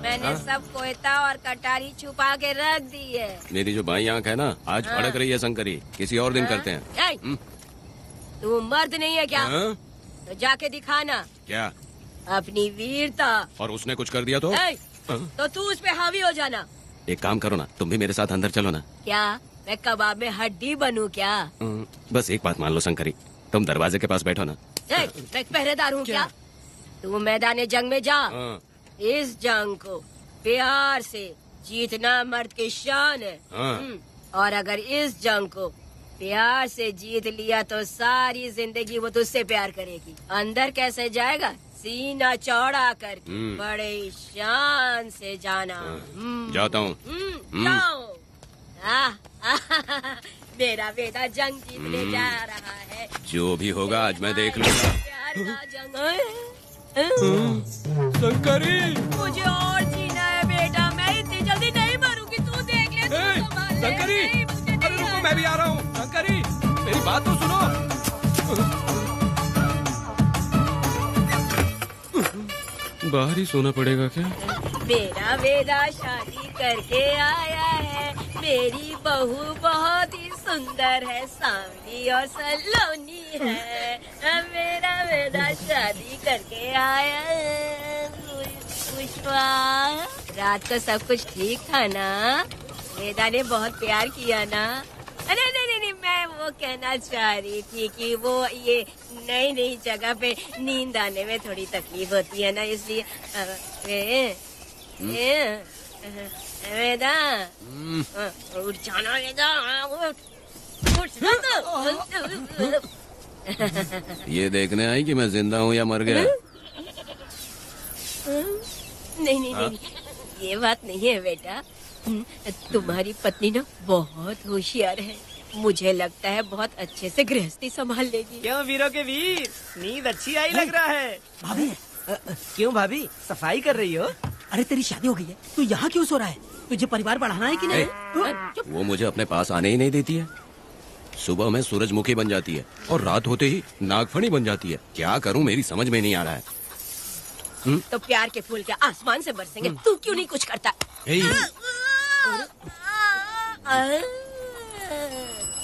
मैंने सब कोयता और कटारी छुपा के रख दी है। मेरी जो बाई आंख है ना, आज फड़क रही है शंकरी। किसी और दिन करते हैं। तू मर्द नहीं है क्या? तो जाके दिखाना क्या अपनी वीरता। और उसने कुछ कर दिया तो तू उस पे हावी हो जाना। एक काम करो ना, तुम भी मेरे साथ अंदर चलो ना। क्या मैं कबाब में हड्डी बनूं क्या? बस एक बात मान लो शंकरी, तुम दरवाजे के पास बैठो ना। मैं पहरेदार हूँ क्या? तू मैदान जंग में जा। इस जंग को प्यार से जीतना मर्द की शान है। और अगर इस जंग को प्यार से जीत लिया तो सारी जिंदगी वो तुझसे प्यार करेगी। अंदर कैसे जाएगा? सीना चौड़ा करके बड़े शान से जाना। जाता हूँ। जाओ। मेरा बेटा जंग जीतने जा रहा है। जो भी होगा आज मैं देख लूंगा। प्यार का जंग शंकरी, मुझे और जीना है बेटा, मैं इतनी जल्दी नहीं मरूंगी। तू देख ले, तू संभाल ले। शंकरी, अरे रुको, मैं भी आ रहा हूँ। शंकरी, मेरी बात तो सुनो। बाहर ही सोना पड़ेगा क्या? मेरा वेदा शादी करके आया है, मेरी बहू बहुत ही सुंदर है, सांवली और सलोनी है। मेरा वेदा शादी करके आया है। पुष्पा, रात को सब कुछ ठीक था ना? वेदा ने बहुत प्यार किया ना? अरे नहीं, मैं वो कहना चाह रही थी कि वो ये नई जगह पे नींद आने में थोड़ी तकलीफ होती है ना, इसलिए वेदा उठ जाना, वेदा उठ ये देखने आई कि मैं जिंदा हूँ या मर गया? नहीं, ये बात नहीं है बेटा। तुम्हारी पत्नी ना बहुत होशियार है, मुझे लगता है बहुत अच्छे से गृहस्थी संभाल लेगी। क्यों वीरों के वीर, नींद अच्छी आई लग रहा है। भाभी क्यों भाभी सफाई कर रही हो? अरे तेरी शादी हो गई है, तू यहाँ क्यों सो रहा है? तुझे परिवार बढ़ाना है कि नहीं? वो मुझे अपने पास आने ही नहीं देती है। सुबह में सूरजमुखी बन जाती है और रात होते ही नागफनी बन जाती है। क्या करूँ मेरी समझ में नहीं आ रहा है। तो प्यार के फूल क्या आसमान से बरसेंगे? तू क्यों नहीं कुछ करता?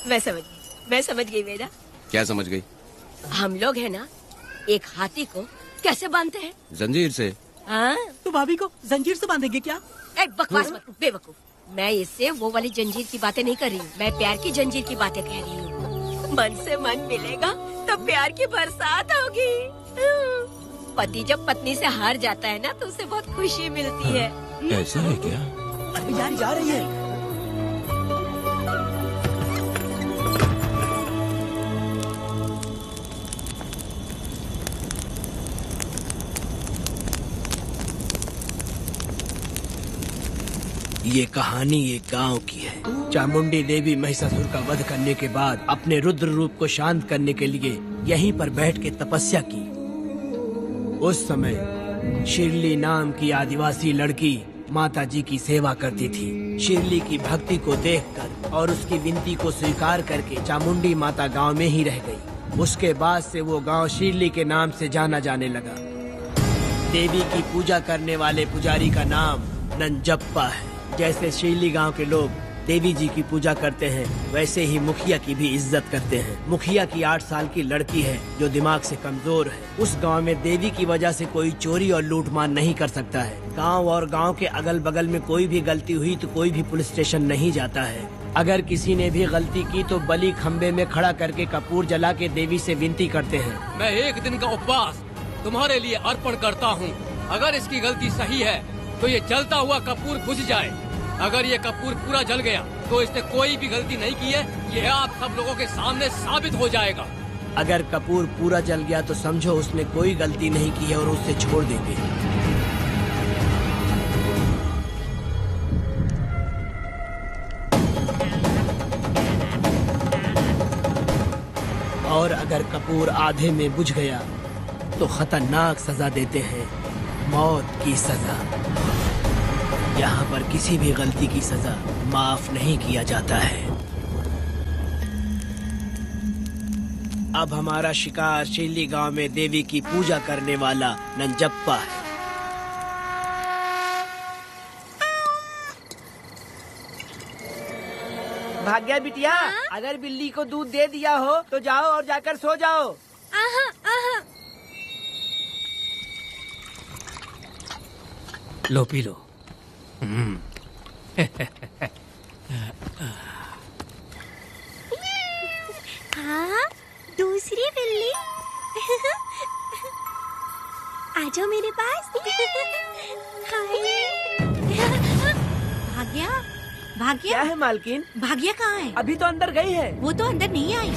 मैं समझ गई वेदा। क्या समझ गई? हम लोग है ना, एक हाथी को कैसे बांधते हैं? जंजीर से। तो भाभी को जंजीर से बांधेंगे क्या? बकवास मत, बेवकूफ। मैं इससे वो वाली जंजीर की बातें नहीं कर रही हूँ, मैं प्यार की जंजीर की बातें कह रही हूँ। मन से मन मिलेगा तो प्यार की बरसात होगी। पति जब पत्नी से हार जाता है ना तो उसे बहुत खुशी मिलती है। ऐसा है क्या? अरे यार जा रही है। ये कहानी एक गांव की है। चामुंडी देवी महिषासुर का वध करने के बाद अपने रुद्र रूप को शांत करने के लिए यहीं पर बैठ के तपस्या की। उस समय शिरली नाम की आदिवासी लड़की माता जी की सेवा करती थी। शिरली की भक्ति को देखकर और उसकी विनती को स्वीकार करके चामुंडी माता गांव में ही रह गई। उसके बाद से वो गांव शिरली के नाम से जाना जाने लगा। देवी की पूजा करने वाले पुजारी का नाम नंजप्पा है। जैसे शिरली गांव के लोग देवी जी की पूजा करते हैं, वैसे ही मुखिया की भी इज्जत करते हैं। मुखिया की 8 साल की लड़की है जो दिमाग से कमजोर है। उस गांव में देवी की वजह से कोई चोरी और लूटमार नहीं कर सकता है। गांव और गांव के अगल बगल में कोई भी गलती हुई तो कोई भी पुलिस स्टेशन नहीं जाता है। अगर किसी ने भी गलती की तो बलि खम्बे में खड़ा करके कपूर जला के देवी से विनती करते हैं। मैं 1 दिन का उपवास तुम्हारे लिए अर्पण करता हूँ। अगर इसकी गलती सही है तो ये जलता हुआ कपूर बुझ जाए। अगर ये कपूर पूरा जल गया तो इसने कोई भी गलती नहीं की है, ये आप सब लोगों के सामने साबित हो जाएगा। अगर कपूर पूरा जल गया तो समझो उसने कोई गलती नहीं की है और उसे छोड़ देंगे। और अगर कपूर आधे में बुझ गया तो खतरनाक सजा देते हैं, मौत की सजा। यहाँ पर किसी भी गलती की सजा माफ नहीं किया जाता है। अब हमारा शिकार शिरली गांव में देवी की पूजा करने वाला नंजप्पा है। भाग्या बिटिया, अगर बिल्ली को दूध दे दिया हो तो जाओ और जाकर सो जाओ। लो पी लो। हाँ, दूसरी बिल्ली। आ जाओ मेरे पास। भाग्या, भाग्या क्या है मालकिन? भाग्या कहाँ है? अभी तो अंदर गई है। वो तो अंदर नहीं आई।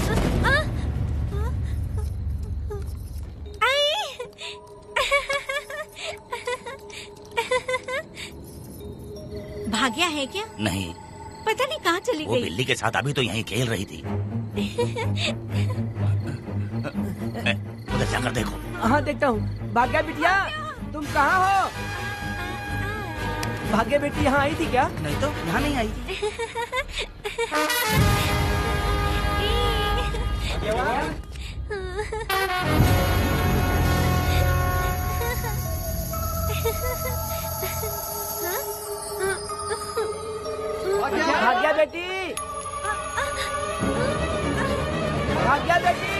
भाग्या है क्या? नहीं, पता नहीं कहाँ चली वो गई। बिल्ली के साथ अभी तो यहीं खेल रही थी। उधर जाकर देखो। हाँ देखता हूँ। भाग्या बिटिया, तुम कहाँ हो? भाग्या बेटी यहाँ आई थी क्या? नहीं तो यहाँ नहीं आई। भाग्या बेटी, भाग्या बेटी।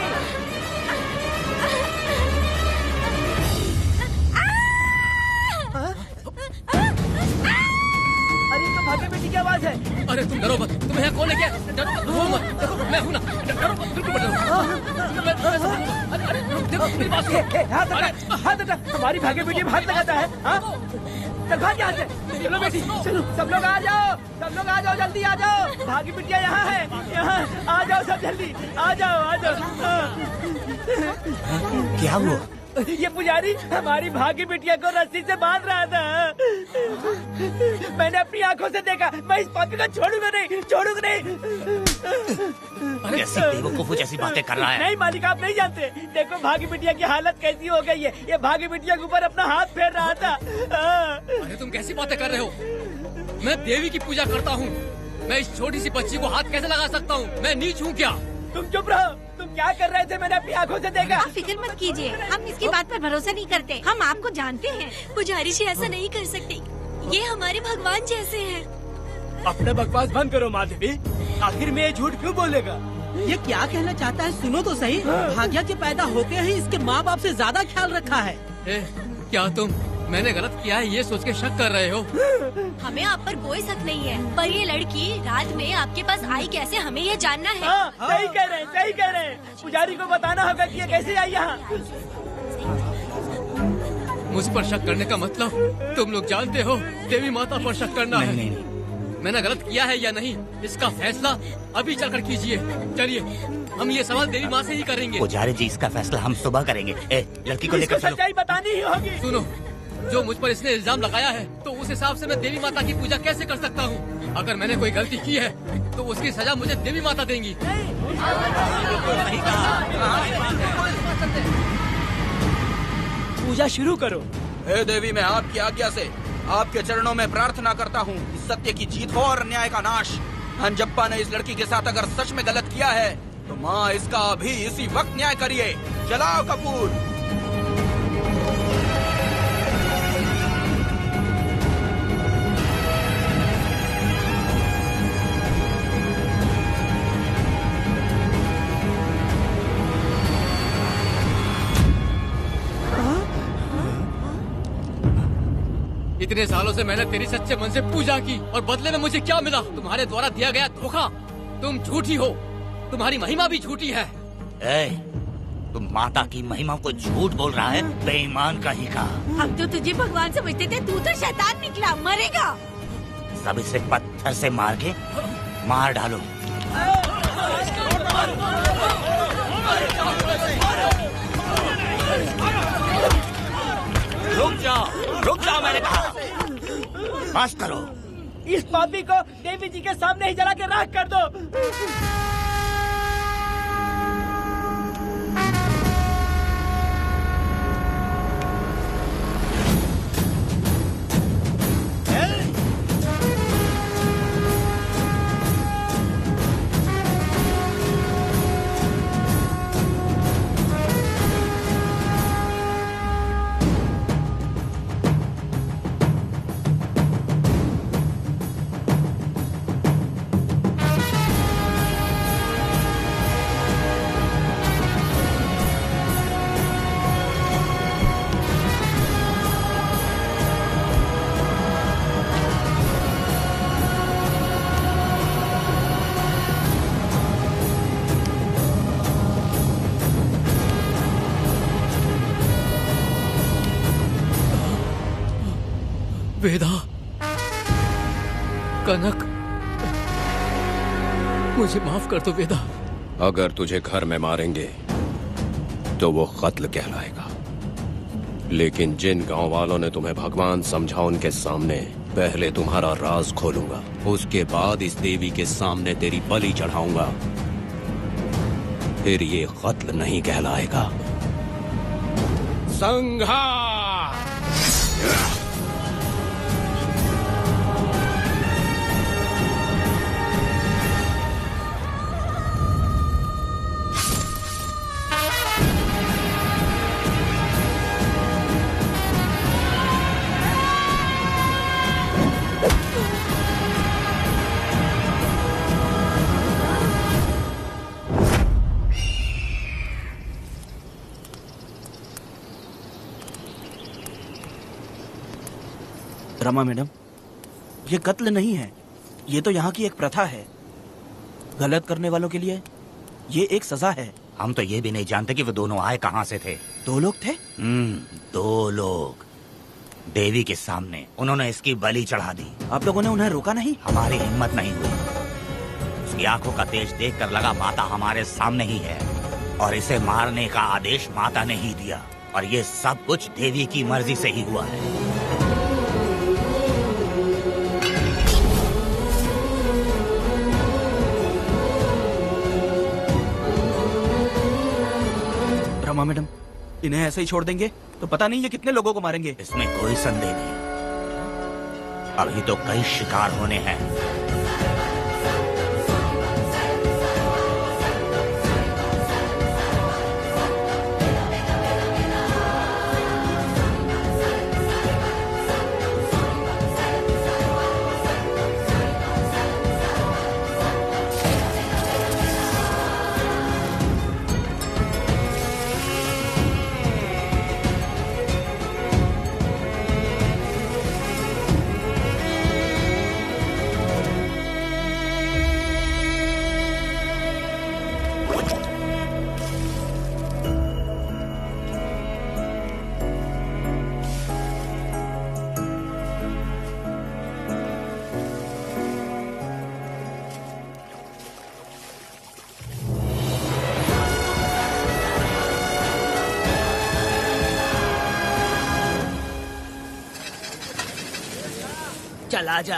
अरे तो भाग्या बेटी की आवाज है। अरे तुम डरो मत, तुम्हें यहाँ कौन है क्या? डरो मत, रो मत, देखो मैं हूँ ना, डरो मत, बिल्कुल मत डरो। अरे देखो मेरी बात सुनो। हाथ हटा, हमारी भाग्य बेटी में हाथ लगाता है। चल भाग यहाँ से। चलो बेटी, चलो सब लोग आ जाओ, सब लोग आ जाओ, जल्दी आ जाओ। भाग्य बिटिया यहाँ है, यहाँ आ जाओ सब जल्दी, आ जाओ आ जाओ। क्या हुआ? ये पुजारी हमारी भाग्य बिटिया को रस्सी से बांध रहा था। मैंने अपनी आंखों से देखा। मैं इस पापी को छोड़ूंगा नहीं, छोड़ूंगा नहीं। कैसी बेवकूफों जैसी बातें कर रहा है। नहीं मालिक, आप नहीं जानते। देखो भाग्य बिटिया की हालत कैसी हो गई है। ये भाग्य बिटिया के ऊपर अपना हाथ फेर रहा था। अरे तुम कैसी बातें कर रहे हो? मैं देवी की पूजा करता हूँ। मैं इस छोटी सी बच्ची को हाथ कैसे लगा सकता हूँ? मैं नीच हूँ क्या? तुम चुप रहो। तुम क्या कर रहे थे? मैंने अपनी आंखों से देखा। आप फिक्र मत कीजिए, हम इसकी बात पर भरोसा नहीं करते। हम आपको जानते हैं। पुजारी जी ऐसा नहीं कर सकते, ये हमारे भगवान जैसे हैं। अपना बकवास बंद करो माँ देवी। आखिर में ये झूठ क्यों बोलेगा? ये क्या कहना चाहता है? सुनो तो सही। भाग्या के पैदा होते ही इसके माँ बाप से ज्यादा ख्याल रखा है। क्या तुम मैंने गलत किया है ये सोच के शक कर रहे हो? हमें आप पर कोई शक नहीं है, पर ये लड़की रात में आपके पास आई कैसे, हमें ये जानना है। सही कह रहे हैं, सही कह रहे हैं। पुजारी को बताना होगा कि ये कैसे आई यहाँ। मुझ पर शक करने का मतलब तुम लोग जानते हो देवी माता पर शक करना है। मैंने गलत किया है या नहीं, इसका फैसला अभी चलकर कीजिए। चलिए हम ये सवाल देवी माँ से ही करेंगे। पुजारी जी इसका फैसला हम सुबह करेंगे। लड़की को लेकर चलो। सच्चाई बतानी ही होगी। सुनो, जो मुझ पर इसने इल्जाम लगाया है तो उस हिसाब से मैं देवी माता की पूजा कैसे कर सकता हूँ? अगर मैंने कोई गलती की है तो उसकी सजा मुझे देवी माता देंगी। पूजा शुरू करो। हे देवी, मैं आपकी आज्ञा से आपके चरणों में प्रार्थना करता हूँ, सत्य की जीत हो और न्याय का नाश। अंजप्पा ने इस लड़की के साथ अगर सच में गलत किया है तो माँ इसका अभी इसी वक्त न्याय करिए। जलाओ कपूर। इतने सालों से मैंने तेरी सच्चे मन से पूजा की और बदले में मुझे क्या मिला? तुम्हारे द्वारा दिया गया धोखा। तुम झूठी हो, तुम्हारी महिमा भी झूठी है। तुम माता की महिमा को झूठ बोल रहा है, बेईमान कहीं का। हम तो तुझे भगवान समझते थे, तू तो शैतान निकला, मरेगा। सब इसे पत्थर से मार के मार डालो। रुक जाओ मैंने कहा। बस करो। इस पापी को देवी जी के सामने ही जला के राख कर दो। वेदा, कनक, मुझे माफ कर दो वेदा। अगर तुझे घर में मारेंगे तो वो कत्ल कहलाएगा, लेकिन जिन गांव वालों ने तुम्हें भगवान समझा उनके सामने पहले तुम्हारा राज खोलूंगा, उसके बाद इस देवी के सामने तेरी बलि चढ़ाऊंगा, फिर ये कत्ल नहीं कहलाएगा। संघार! रमा मैडम, ये कत्ल नहीं है, ये तो यहाँ की एक प्रथा है। गलत करने वालों के लिए ये एक सजा है। हम तो ये भी नहीं जानते कि वो दोनों आए कहाँ से थे। 2 लोग थे? 2 लोग देवी के सामने, उन्होंने इसकी बलि चढ़ा दी। आप लोगों ने उन्हें रोका नहीं? हमारी हिम्मत नहीं हुई। उसकी आंखों का तेज देखकर लगा माता हमारे सामने ही है, और इसे मारने का आदेश माता ने ही दिया, और ये सब कुछ देवी की मर्जी से ही हुआ है। रमा मैडम, इन्हें ऐसे ही छोड़ देंगे तो पता नहीं ये कितने लोगों को मारेंगे। इसमें कोई संदेह नहीं, अभी तो कई शिकार होने हैं। चल आजा,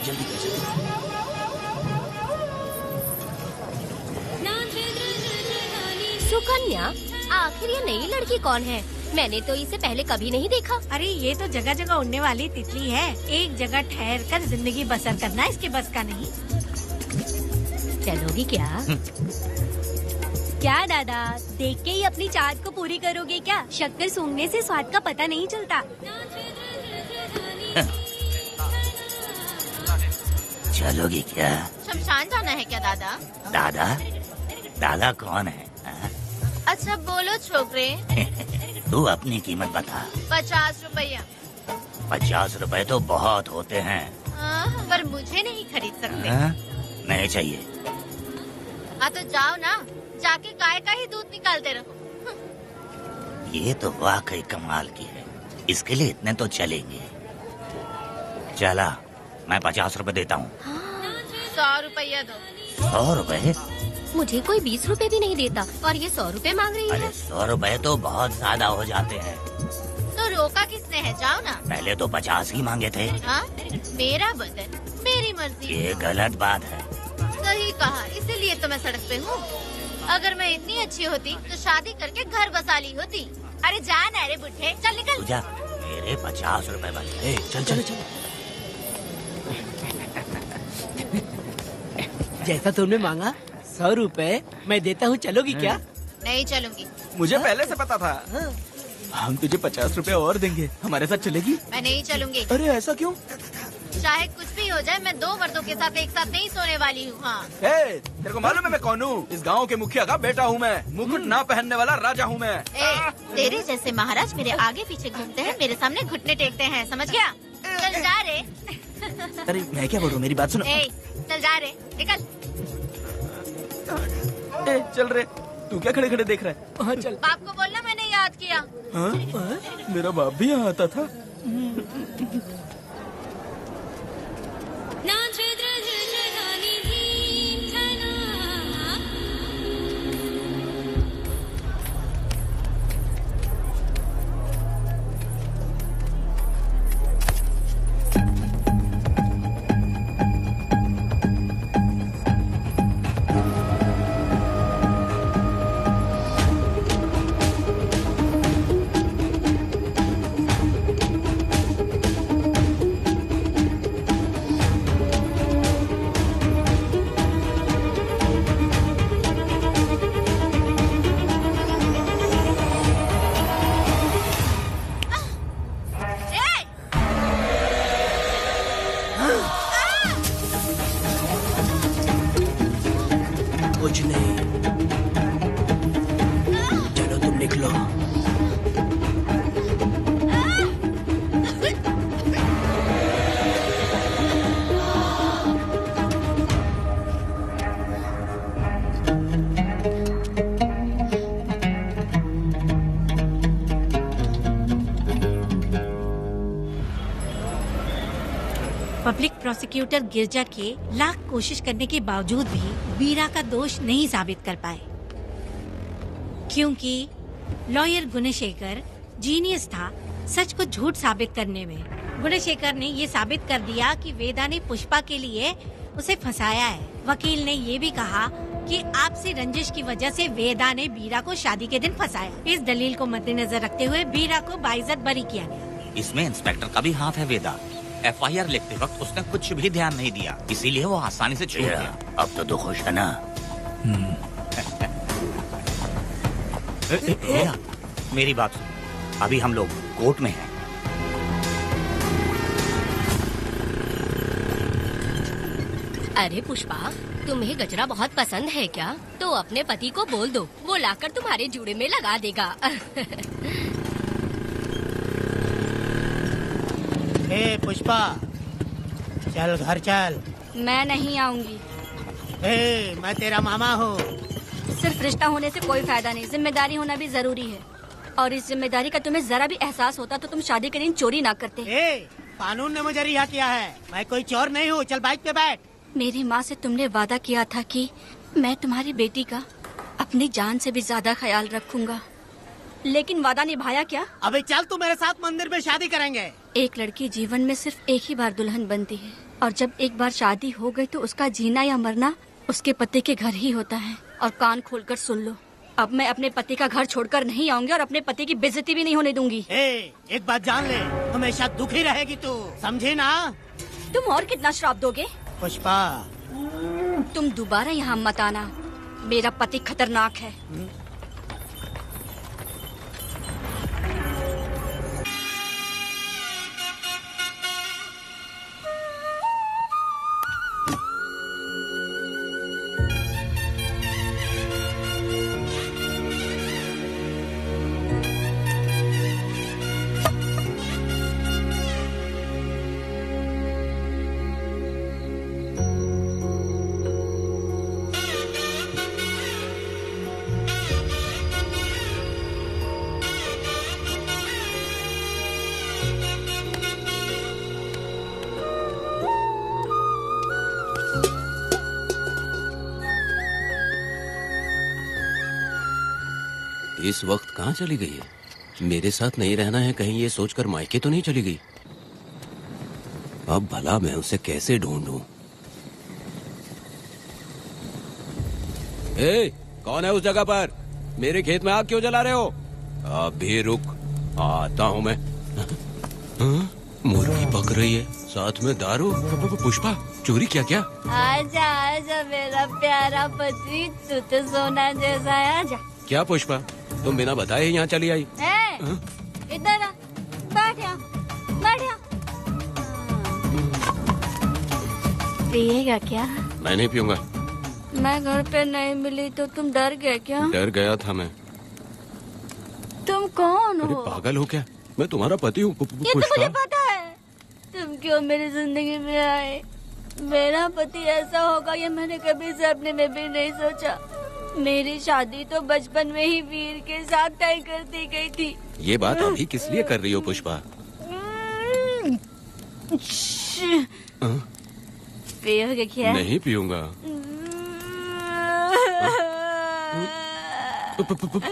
जल्दी कर, जल्दी कर। सुकन्या, आखिर ये नई लड़की कौन है? मैंने तो इसे पहले कभी नहीं देखा। अरे ये तो जगह जगह उड़ने वाली तितली है। एक जगह ठहर कर जिंदगी बसर करना इसके बस का नहीं। चलोगी क्या? क्या दादा, देख के ही अपनी चाहत को पूरी करोगे क्या? शक्कर सूंघने से स्वाद का पता नहीं चलता। चलोगी क्या? शमशान जाना है क्या दादा? दादा? दादा कौन है? अच्छा बोलो छोकरे। तू अपनी कीमत बता। 50 रुपया। 50 रुपए तो बहुत होते हैं। पर मुझे नहीं खरीद सकते। नहीं चाहिए। हाँ तो जाओ ना, जाके गाय का ही दूध निकालते रहो। ये तो वाकई कमाल की है, इसके लिए इतने तो चलेंगे। चला, मैं 50 रुपए देता हूँ। 100 रुपया दो। 100 रुपए? मुझे कोई 20 रुपए भी नहीं देता और ये 100 रुपए मांग रही है। अरे 100 रुपए तो बहुत ज्यादा हो जाते हैं। तो रोका किसने है? जाओ ना। पहले तो 50 ही मांगे थे। हाँ? मेरा बदन, मेरी मर्जी। ये गलत बात है। सही कहा, इसीलिए तो मैं सड़क पे हूँ। अगर मैं इतनी अच्छी होती तो शादी करके घर बसा ली होती। अरे जा ना रे बुढ़े, चल निकल। जा, मेरे 50 रुपए बचे। चल चल चल। जैसा तुमने मांगा 100 रुपए मैं देता हूँ, चलोगी क्या? नहीं चलूंगी। मुझे पहले से पता था। हम तुझे 50 रुपए और देंगे, हमारे साथ चलेगी? मैं नहीं चलूंगी। अरे ऐसा क्यों? चाहे कुछ भी हो जाए, मैं 2 मर्दों के साथ एक साथ नहीं सोने वाली हूँ। हाँ। तेरे को मालूम है मैं कौन हूँ? इस गांव के मुखिया का बेटा हूँ मैं। मुकुट ना पहनने वाला राजा हूँ मैं। तेरे जैसे महाराज मेरे आगे पीछे घूमते हैं, मेरे सामने घुटने टेकते हैं, समझ गया? चल जा रे। अरे मैं क्या बोल रहा हूँ, मेरी बात सुनो। चल जा रे, निकल। चल रे, तू क्या खड़े खड़े देख रहा है? हाँ चल। बाप को बोलना मैंने याद किया। हाँ? मेरा बाप भी यहाँ आता था। कुछ नहीं, चलो तुम निकलो। प्रोसिक्यूटर गिरजा के लाख कोशिश करने के बावजूद भी वीरा का दोष नहीं साबित कर पाए, क्योंकि लॉयर गुणशेखर जीनियस था सच को झूठ साबित करने में। गुणशेखर ने ये साबित कर दिया कि वेदा ने पुष्पा के लिए उसे फंसाया है। वकील ने ये भी कहा कि आपसी रंजिश की वजह से वेदा ने वीरा को शादी के दिन फंसाया। इस दलील को मद्देनजर रखते हुए वीरा को बाइज्जत बरी किया गया। इसमें इंस्पेक्टर का भी हाथ है वेदा। FIR लिखते वक्त उसने कुछ भी ध्यान नहीं दिया, इसीलिए वो आसानी से छूट गया। अब तो तू खुश है ना? वेदा, मेरी बात सुन, अभी हम लोग कोर्ट में हैं। अरे पुष्पा, तुम्हें गजरा बहुत पसंद है क्या? तो अपने पति को बोल दो, वो लाकर तुम्हारे जूड़े में लगा देगा। ए पुष्पा, चल घर चल। मैं नहीं आऊंगी। ए, मैं तेरा मामा हूँ। सिर्फ रिश्ता होने से कोई फायदा नहीं, जिम्मेदारी होना भी जरूरी है। और इस जिम्मेदारी का तुम्हें जरा भी एहसास होता तो तुम शादी के दिन चोरी ना करते। कानून ने मुझे रिहा किया है, मैं कोई चोर नहीं हूँ। चल बाइक पे बैठ। मेरी माँ से तुमने वादा किया था कि मैं तुम्हारी बेटी का अपनी जान से भी ज्यादा ख्याल रखूंगा, लेकिन वादा निभाया क्या? अबे चल, तू मेरे साथ मंदिर में शादी करेंगे। एक लड़की जीवन में सिर्फ एक ही बार दुल्हन बनती है, और जब एक बार शादी हो गई तो उसका जीना या मरना उसके पति के घर ही होता है। और कान खोलकर सुन लो, अब मैं अपने पति का घर छोड़कर नहीं आऊंगी और अपने पति की बेइज्जती भी नहीं होने दूंगी। एक बात जान ले, हमेशा दुखी रहेगी तू, समझी ना? तुम और कितना श्राप दोगे? पुष्पा, तुम दोबारा यहाँ मत आना, मेरा पति खतरनाक है। इस वक्त कहाँ चली गई है? मेरे साथ नहीं रहना है कहीं ये सोचकर मायके तो नहीं चली गई? अब भला मैं उसे कैसे ढूंढूं? ए, कौन है उस जगह पर? मेरे खेत में आग क्यों जला रहे हो? अभी रुक, आता हूँ मैं। मुर्गी पक रही है, साथ में दारू। पुष्पा, चोरी क्या? क्या? आजा आजा मेरा प्यारा पति, तू तो सोना जैसा है। आजा। क्या पुष्पा, तुम बिना बताए ही यहाँ चली आई? इधर आ, बैठ यहाँ, बैठ यहाँ। पिएगा क्या? मैं नहीं पीऊंगा। मैं घर पे नहीं मिली तो तुम डर गए क्या? डर गया था मैं। तुम कौन हो? अरे पागल हो क्या? मैं तुम्हारा पति हूँ। ये तो मुझे पता है। तुम क्यों मेरी जिंदगी में आए? मेरा पति ऐसा होगा ये मैंने कभी सपने में भी नहीं सोचा। मेरी शादी तो बचपन में ही वीर के साथ तय कर दी गई थी। ये बात अभी किस लिए कर रही हो पुष्पा? पियोगे क्या? नहीं पीऊंगा।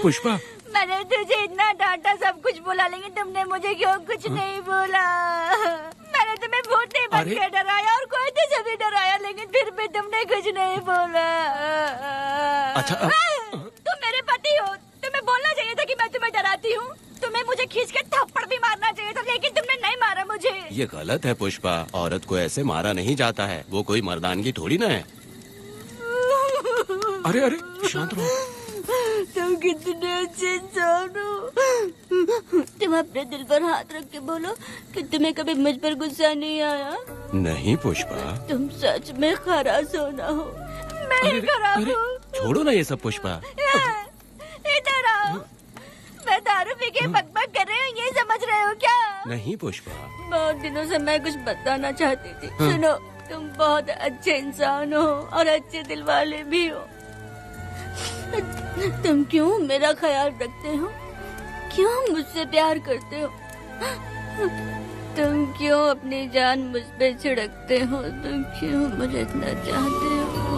पुष्पा, मैंने तुझे इतना डांटा, सब कुछ बोला, लेकिन तुमने मुझे क्यों कुछ नहीं बोला? मैंने तुम्हें भूतनी बन के डराया और कोई तुझे भी डराया, लेकिन फिर भी तुमने कुछ नहीं बोला। अच्छा, तुम मेरे पति हो, तुम्हें बोलना चाहिए था कि मैं तुम्हें डराती हूँ। तुम्हें मुझे खींच के थप्पड़ भी मारना चाहिए था, लेकिन तुमने नहीं मारा मुझे। ये गलत है पुष्पा, औरत को ऐसे मारा नहीं जाता है, वो कोई मर्दानगी थोड़ी ना है। अरे अरे शांत रहो। तुम कितने अच्छे इंसान हो। तुम अपने दिल पर हाथ रख के बोलो कि तुम्हें कभी मुझ पर गुस्सा नहीं आया। नहीं पुष्पा, तुम सच में खराब सोना हो। मैं खराब हूँ। छोड़ो ना ये सब पुष्पा। इधर आओ। मैं दारू पी के बकबक कर रही हूँ, ये समझ रहे हो क्या? नहीं पुष्पा, बहुत दिनों से मैं कुछ बताना चाहती थी। सुनो, तुम बहुत अच्छे इंसान हो और अच्छे दिल वाले भी हो। तुम क्यों मेरा ख्याल रखते हो? क्यों मुझसे प्यार करते हो? तुम क्यों अपनी जान मुझ पे छिड़कते हो? तुम क्यों मुझे इतना चाहते हो?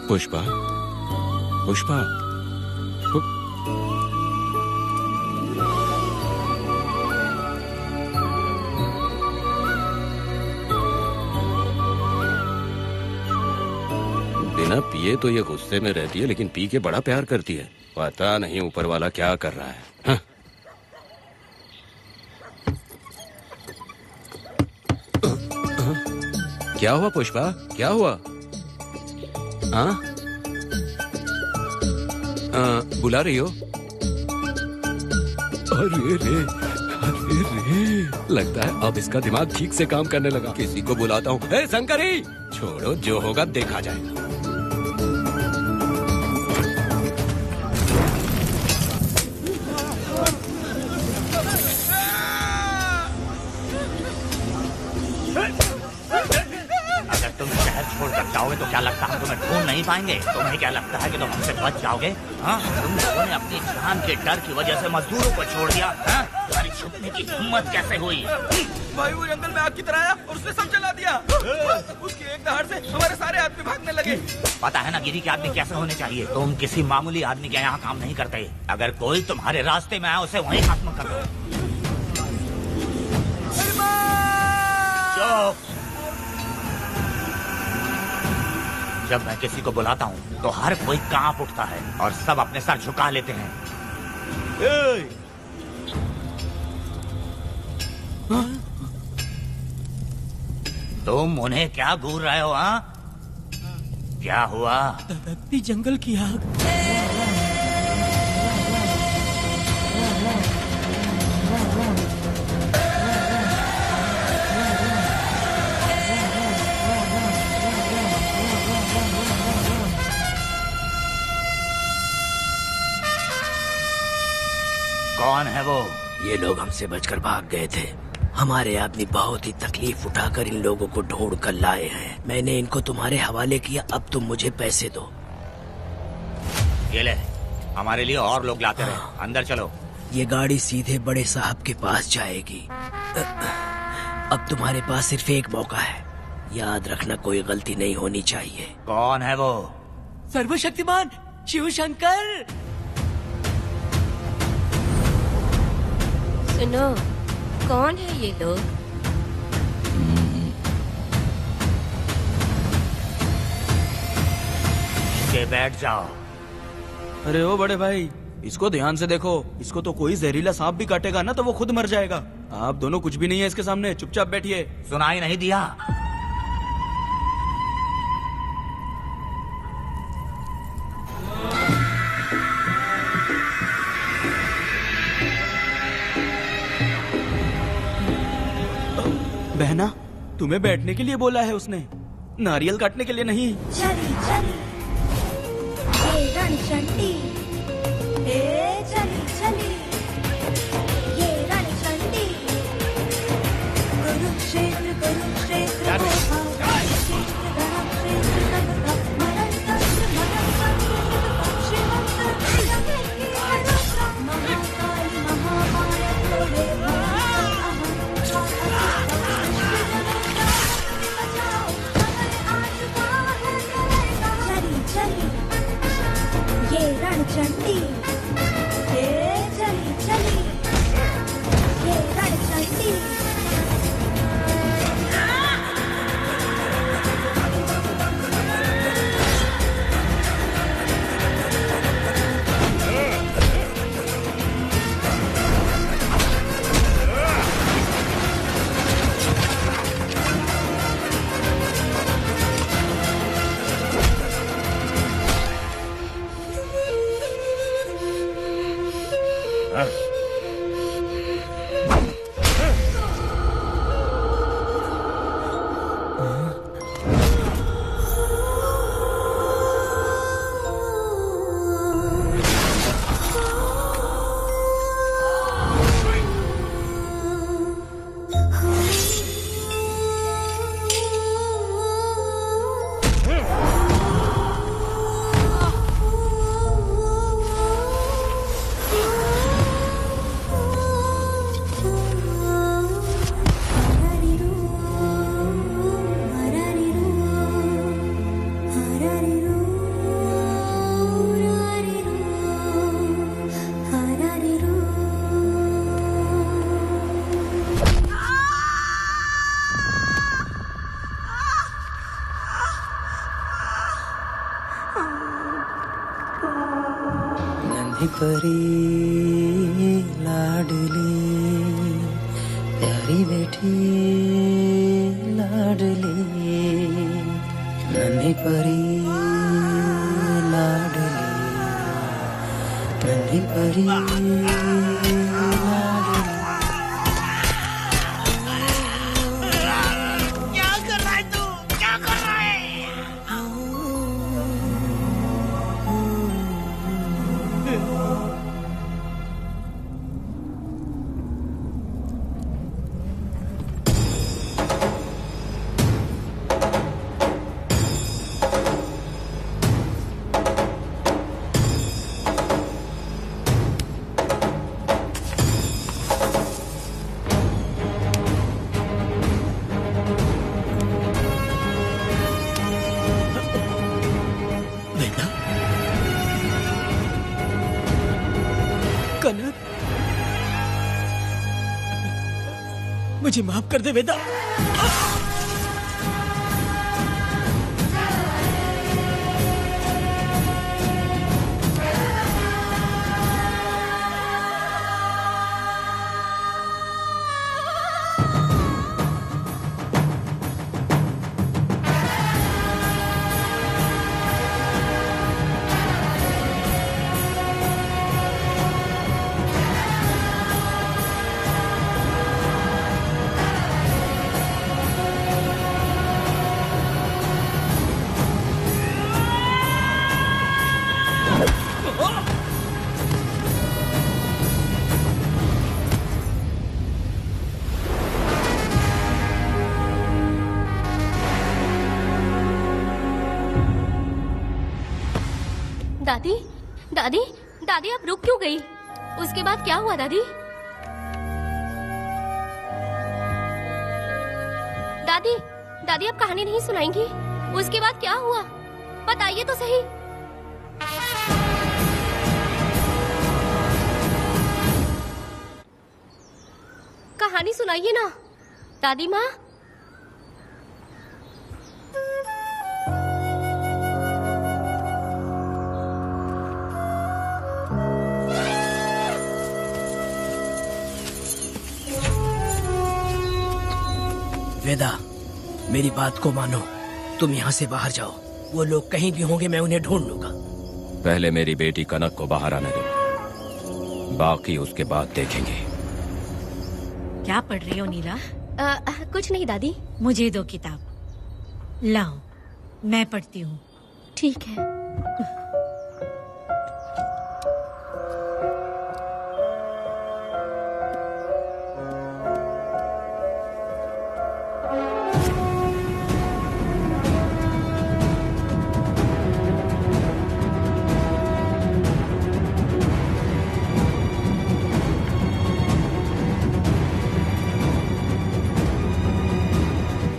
पुष्पा, पुष्पा, बिना पिए तो ये गुस्से में रहती है, लेकिन पी के बड़ा प्यार करती है। पता नहीं ऊपर वाला क्या कर रहा है। हाँ? क्या हुआ पुष्पा, क्या हुआ? हाँ? बुला रही हो? अरे रे, अरे रे, लगता है अब इसका दिमाग ठीक से काम करने लगा। किसी को बुलाता हूँ। ए शंकरी, छोड़ो, जो होगा देखा जाएगा। जाओगे तो क्या लगता है तुम्हें ढूंढ नहीं पाएंगे? तुम्हें क्या लगता है कि तुम हमसे बच जाओगे? हाँ, तुम लोगों ने अपनी जान के डर की वजह से मजदूरों को छोड़ दिया। हाँ? तुम्हारी छुपने की हिम्मत कैसे हुई? भाई वो जंगल में आग की तरह आया और उसने सब जला दिया। उसके एक दहाड़ से हमारे सारे आदमी भागने लगे। पता है ना गिरी के आदमी कैसे होने चाहिए? तुम किसी मामूली आदमी के यहाँ काम नहीं करते। अगर कोई तुम्हारे रास्ते में आए उसे वहीं खत्म कर दो। जब मैं किसी को बुलाता हूँ तो हर कोई कांप उठता है और सब अपने सर झुका लेते हैं। तुम उन्हें क्या घूर रहे हो? हाँ, क्या हुआ? दबकती जंगल की आग। कौन है वो? ये लोग हमसे बचकर भाग गए थे। हमारे आदमी बहुत ही तकलीफ उठाकर इन लोगों को ढूंढ कर लाए हैं। मैंने इनको तुम्हारे हवाले किया, अब तुम मुझे पैसे दो। ये ले, हमारे लिए और लोग लाते रहे। अंदर चलो। ये गाड़ी सीधे बड़े साहब के पास जाएगी। अब तुम्हारे पास सिर्फ एक मौका है, याद रखना कोई गलती नहीं होनी चाहिए। कौन है वो? सर्वशक्तिमान शिव शंकर। सुनो, कौन है ये लोग? के बैठ जाओ। अरे ओ बड़े भाई, इसको ध्यान से देखो। इसको तो कोई जहरीला सांप भी काटेगा ना तो वो खुद मर जाएगा। आप दोनों कुछ भी नहीं है इसके सामने, चुपचाप बैठिए। सुनाई नहीं दिया? बहना, तुम्हें बैठने के लिए बोला है उसने, नारियल काटने के लिए नहीं। चली चली ये रणचंडी, चली चली ये रणचंडी, कुरुक्षेत्र कुरुक्षेत्र ये रण परी लाडली प्यारी बेटी लाडली नन्ही परी लाडली नन्ही परी क्या कर रहा है तू? क्या कर रहा है? कनक, मुझे माफ कर दे वेदा। दादी, दादी, दादी आप रुक क्यों गई? उसके बाद क्या हुआ दादी? दादी, दादी आप कहानी नहीं सुनाएंगी? उसके बाद क्या हुआ? बताइए तो सही। कहानी सुनाइए ना, दादी माँ। वेदा, मेरी बात को मानो, तुम यहाँ से बाहर जाओ। वो लोग कहीं भी होंगे, मैं उन्हें ढूंढ लूंगा। पहले मेरी बेटी कनक को बाहर आने दो, बाकी उसके बाद देखेंगे। क्या पढ़ रही हो नीला? कुछ नहीं दादी। मुझे दो किताब लाओ, मैं पढ़ती हूँ। ठीक है।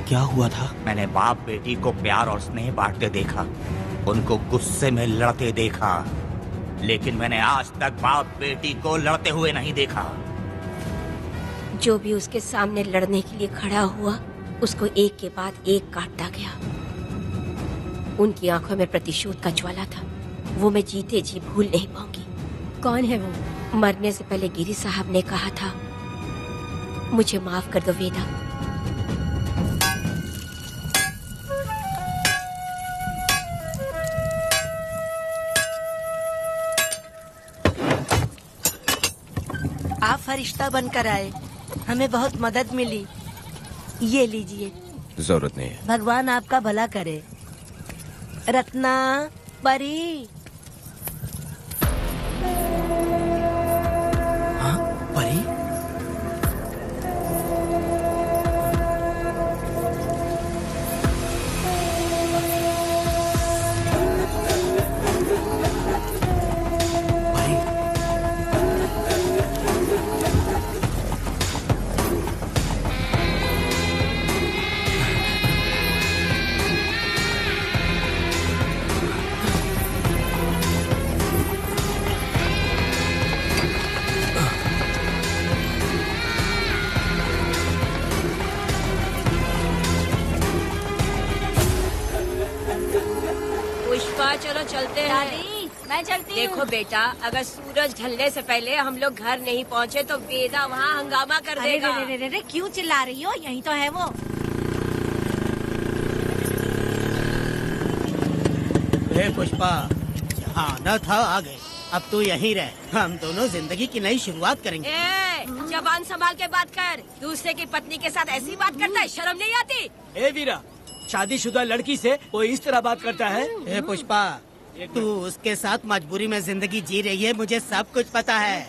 क्या हुआ था? मैंने बाप बेटी को प्यार और स्नेह बांटते देखा, उनको गुस्से में लड़ते देखा, लेकिन मैंने आज तक बाप बेटी को लड़ते हुए नहीं देखा। जो भी उसके सामने लड़ने के लिए खड़ा हुआ, उसको एक के बाद एक काटता गया। उनकी आंखों में प्रतिशोध का ज्वाला था, वो मैं जीते जी भूल नहीं पाऊंगी। कौन है वो? मरने से पहले गिरी साहब ने कहा था, मुझे माफ कर दो वेदा। आप फरिश्ता बनकर आए, हमें बहुत मदद मिली। ये लीजिए। जरूरत नहीं है। भगवान आपका भला करे। रत्ना, परी। हाँ, परी? पुष्पा, चलो चलते हैं। दादी, मैं चलती हूँ। देखो बेटा, अगर सूरज ढलने से पहले हम लोग घर नहीं पहुँचे तो वेदा वहाँ हंगामा कर देगा। अरे क्यों चिल्ला रही हो? यही तो है वो। हे पुष्पा, जहाँ आना था आ गए, अब तू यहीं रह। हम दोनों जिंदगी की नई शुरुआत करेंगे। जबान संभाल के बात कर। दूसरे की पत्नी के साथ ऐसी बात करता है, शर्म नहीं आती? ए वीरा, शादीशुदा लड़की से कोई इस तरह बात करता है? हे पुष्पा, तू उसके साथ मजबूरी में जिंदगी जी रही है, मुझे सब कुछ पता है।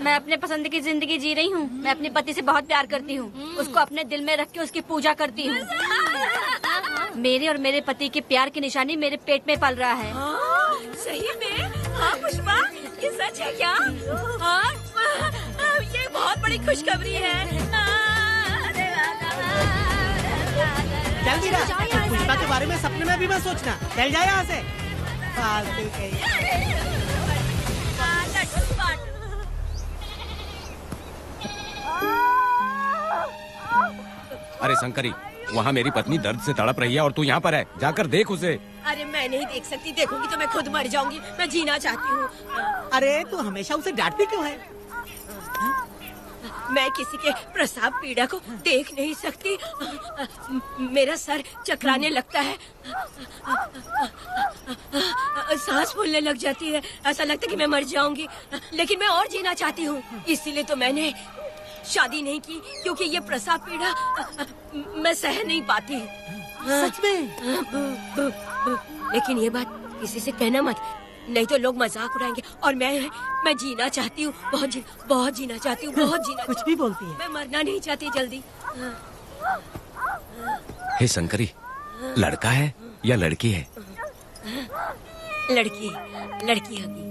मैं अपने पसंद की जिंदगी जी रही हूँ। मैं अपने पति से बहुत प्यार करती हूँ। उसको अपने दिल में रख के उसकी पूजा करती हूँ। मेरे और मेरे पति के प्यार की निशानी मेरे पेट में पल रहा है। सही में? हाँ पुष्पा, ये सच है क्या? हाँ, ये बहुत बड़ी खुशखबरी है। चल वीरा, पुष्पा के बारे में सपने में भी मत सोचना। चल जाए यहाँ से। फालतू कहीं। अरे शंकरी, वहाँ मेरी पत्नी दर्द से तड़प रही है और तू यहाँ पर है। जाकर देख उसे। अरे मैं नहीं देख सकती, देखूंगी तो मैं खुद मर जाऊंगी। मैं जीना चाहती हूँ। अरे तू हमेशा उसे डांटती क्यों है? मैं किसी के प्रसाव पीड़ा को देख नहीं सकती। मेरा सर चकराने लगता है, सांस फूलने लग जाती है, ऐसा लगता है कि मैं मर जाऊंगी। लेकिन मैं और जीना चाहती हूँ, इसीलिए तो मैंने शादी नहीं की, क्योंकि ये प्रसाव पीड़ा मैं सह नहीं पाती। सच में? लेकिन ये बात किसी से कहना मत, नहीं तो लोग मजाक उड़ाएंगे। और मैं जीना चाहती हूँ, बहुत जीना चाहती हूँ, बहुत जीना। कुछ भी बोलती है। मैं मरना नहीं चाहती जल्दी। हे शंकरी, लड़का है या लड़की है? लड़की होगी।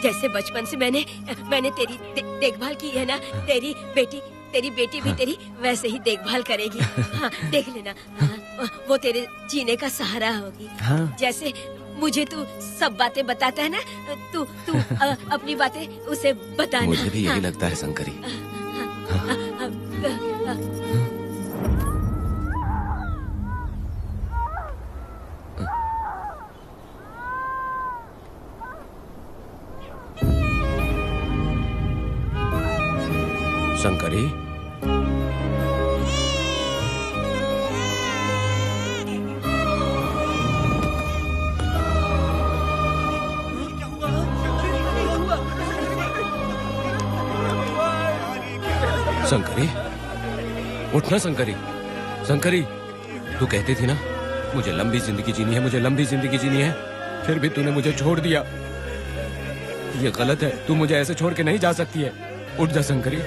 जैसे बचपन से मैंने तेरी देखभाल की है ना, तेरी बेटी भी तेरी वैसे ही देखभाल करेगी। हाँ, देख लेना। हाँ, वो तेरे जीने का सहारा होगी। हाँ। जैसे मुझे तू सब बातें बताता है ना, तू अपनी बातें उसे बताना। मुझे भी यही हाँ। लगता है शंकरी। शंकरी, शंकरी, उठना शंकरी। शंकरी, तू कहती थी ना मुझे लंबी जिंदगी जीनी है, मुझे लंबी जिंदगी जीनी है, फिर भी तूने मुझे छोड़ दिया। ये गलत है, तू मुझे ऐसे छोड़ के नहीं जा सकती है। उठ जा शंकरी,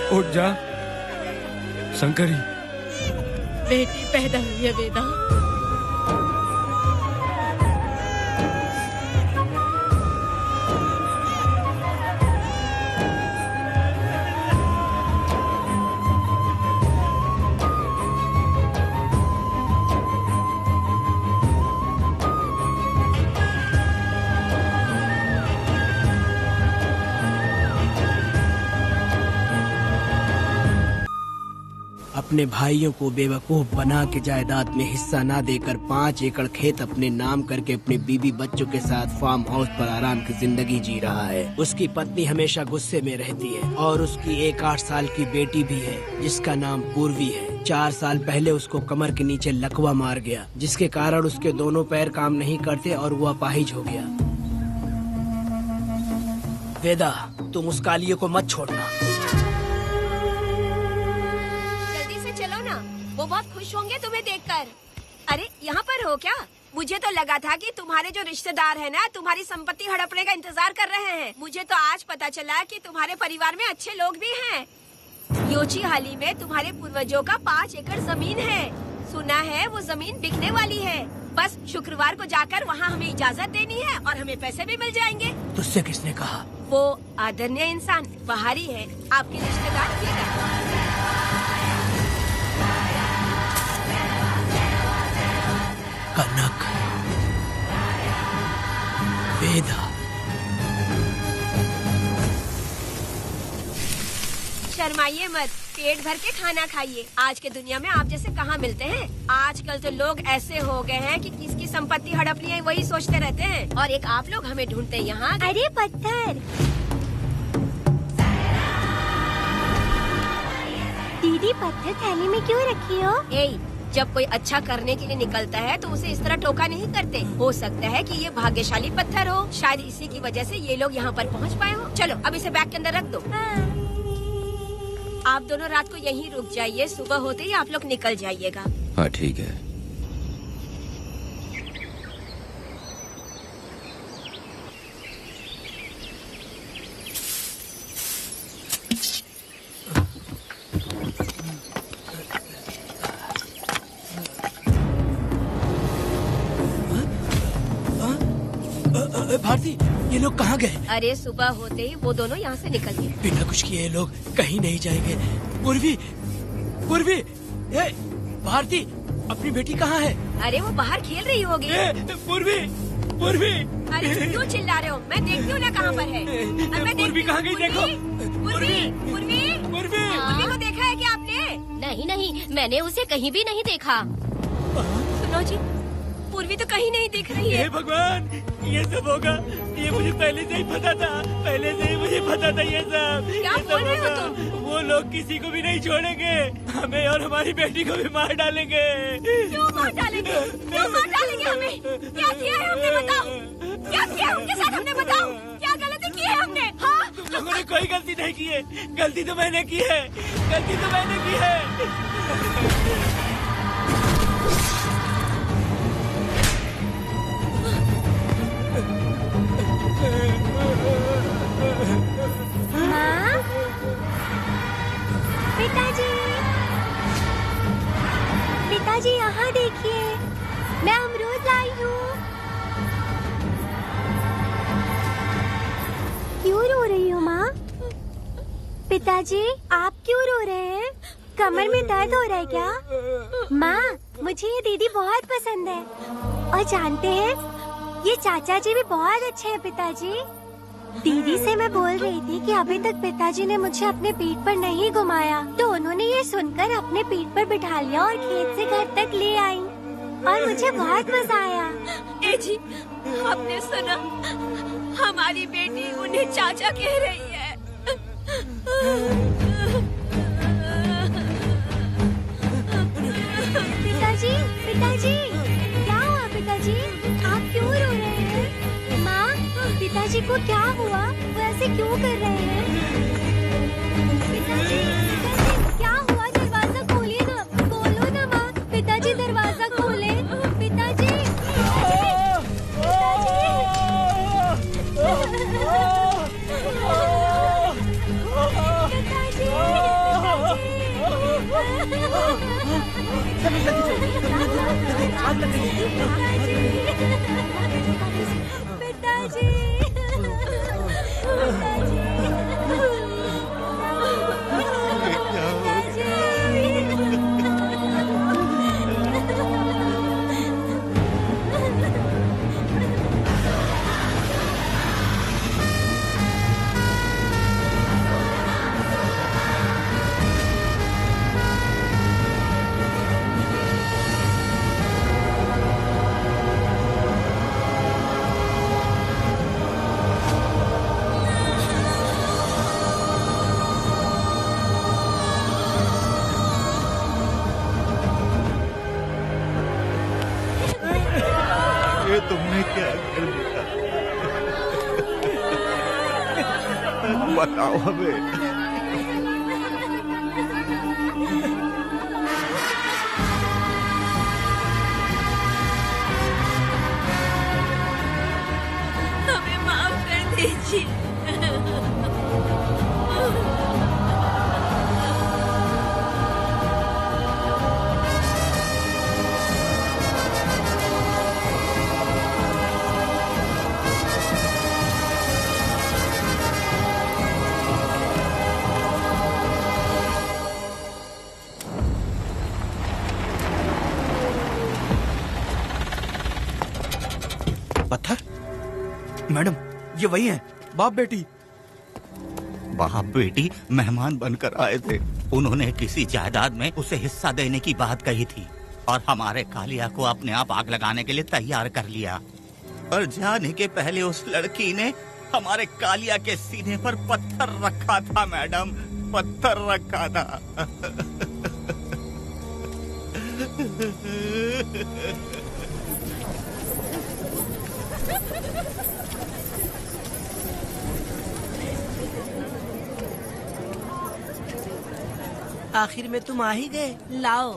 उठ जा शंकरी। बेटी पैदा हुई है वेदा। अपने भाइयों को बेवकूफ बना के जायदाद में हिस्सा ना देकर 5 एकड़ खेत अपने नाम करके अपने बीवी बच्चों के साथ फार्म हाउस पर आराम की जिंदगी जी रहा है। उसकी पत्नी हमेशा गुस्से में रहती है और उसकी एक 8 साल की बेटी भी है जिसका नाम पूर्वी है। 4 साल पहले उसको कमर के नीचे लकवा मार गया, जिसके कारण उसके दोनों पैर काम नहीं करते और वो अपाहिज हो गया। वेदा, तुम उस कालिये को मत छोड़ना। चलो ना, वो बहुत खुश होंगे तुम्हें देखकर। अरे यहाँ पर हो क्या? मुझे तो लगा था कि तुम्हारे जो रिश्तेदार हैं ना, तुम्हारी संपत्ति हड़पने का इंतजार कर रहे हैं। मुझे तो आज पता चला कि तुम्हारे परिवार में अच्छे लोग भी हैं। योची हाली में तुम्हारे पूर्वजों का 5 एकड़ जमीन है। सुना है वो जमीन बिकने वाली है। बस शुक्रवार को जाकर वहाँ हमें इजाजत देनी है और हमें पैसे भी मिल जाएंगे। तुझसे किसने कहा? वो आदरणीय इंसान बाहरी है, आपके रिश्तेदार। कनक, वेदा। शर्माइए मत, पेट भर के खाना खाइए। आज के दुनिया में आप जैसे कहाँ मिलते हैं। आजकल तो लोग ऐसे हो गए हैं कि किसकी संपत्ति हड़प ली है वही सोचते रहते हैं, और एक आप लोग हमें ढूंढते हैं यहाँ। अरे पत्थर, दीदी पत्थर थैली में क्यों रखी हो? जब कोई अच्छा करने के लिए निकलता है तो उसे इस तरह टोका नहीं करते। हो सकता है कि ये भाग्यशाली पत्थर हो, शायद इसी की वजह से ये लोग यहाँ पर पहुँच पाए हो। चलो अब इसे बैग के अंदर रख दो। आप दोनों रात को यहीं रुक जाइए, सुबह होते ही आप लोग निकल जाइएगा। हाँ ठीक है। भारती, ये लोग कहाँ गए? अरे सुबह होते ही वो दोनों यहाँ से निकल गए। बिना कुछ किए ये लोग कहीं नहीं जाएंगे। पूर्वी, पूर्वी, भारती, अपनी बेटी कहाँ है? अरे वो बाहर खेल रही होगी। पूर्वी, पूर्वी। अरे क्यों चिल्ला रहे हो? मैं देखती हूँ ना कहाँ पर है। पूर्वी कहाँ गई? देखो। पूर्वी, पूर्वी, पूर्वी को देखा है क्या आपने? नहीं नहीं, मैंने उसे कहीं भी नहीं देखा। सुनो जी, पूर्वी तो कहीं नहीं दिख रही है। हे भगवान, ये सब होगा, ये मुझे पहले से ही पता था। पहले से ही मुझे पता था ये सब। क्या बोल रहे हो तुम? वो लोग किसी को भी नहीं छोड़ेंगे, हमें और हमारी बेटी को भी मार डालेंगे। क्यों मार डालेंगे? क्यों मार डालेंगे हमें? क्या किया है हमने बताओ? क्या किया है उनके साथ हमने बताओ? क्या गलती की है हमने? हाँ? तुम लोगों ने कोई गलती नहीं की है। गलती तो मैंने की है, गलती तो मैंने की है। माँ, पिताजी, पिताजी यहाँ देखिए, मैं अमरूद लाई हूँ। क्यों रो रही हो माँ? पिताजी, आप क्यों रो रहे हैं? कमर में दर्द हो रहा है क्या? माँ, मुझे ये दीदी बहुत पसंद है, और जानते हैं ये चाचा जी भी बहुत अच्छे हैं। पिताजी, दीदी से मैं बोल रही थी कि अभी तक पिताजी ने मुझे अपने पीठ पर नहीं घुमाया, तो उन्होंने ये सुनकर अपने पीठ पर बिठा लिया और खेत से घर तक ले आई, और मुझे बहुत मजा आया। ए जी, आपने सुना? हमारी बेटी उन्हें चाचा कह रही है। पिताजी, पिताजी, क्या हुआ पिताजी? आप क्यों रो रहे हैं? माँ, पिताजी को क्या हुआ? वो ऐसे क्यों कर रहे हैं? पिताजी, पिताजी, क्या हुआ? दरवाजा खोलिए ना, खोलो ना माँ। पिताजी दरवाजा खोले। पिताजी, ये तुमने क्या कर दिया? बताओ हमें। हमें माफ कर दीजिए। पत्थर? मैडम, ये वही है, बाप बेटी। बाप बेटी मेहमान बनकर आए थे। उन्होंने किसी जायदाद में उसे हिस्सा देने की बात कही थी और हमारे कालिया को अपने आप आग लगाने के लिए तैयार कर लिया। और जाने के पहले उस लड़की ने हमारे कालिया के सीने पर पत्थर रखा था मैडम, पत्थर रखा था। आखिर में तुम आ ही गए। लाओ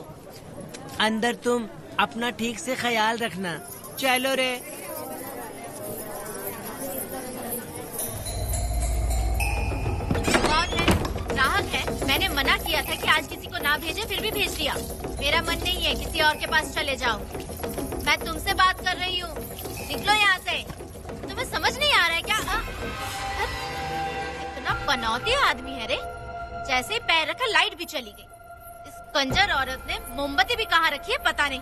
अंदर, तुम अपना ठीक से ख्याल रखना। चलो रे। ग्राहक है, मैंने मना किया था कि आज किसी को ना भेजे, फिर भी भेज दिया। मेरा मन नहीं है, किसी और के पास चले जाओ। मैं तुमसे बात कर रही हूँ, निकलो यहाँ से। तुम्हें समझ नहीं आ रहा है क्या? इतना पनौती आदमी है रे, जैसे ही पैर रखा लाइट भी चली गई। इस कंजर औरत ने मोमबत्ती भी कहाँ रखी है पता नहीं।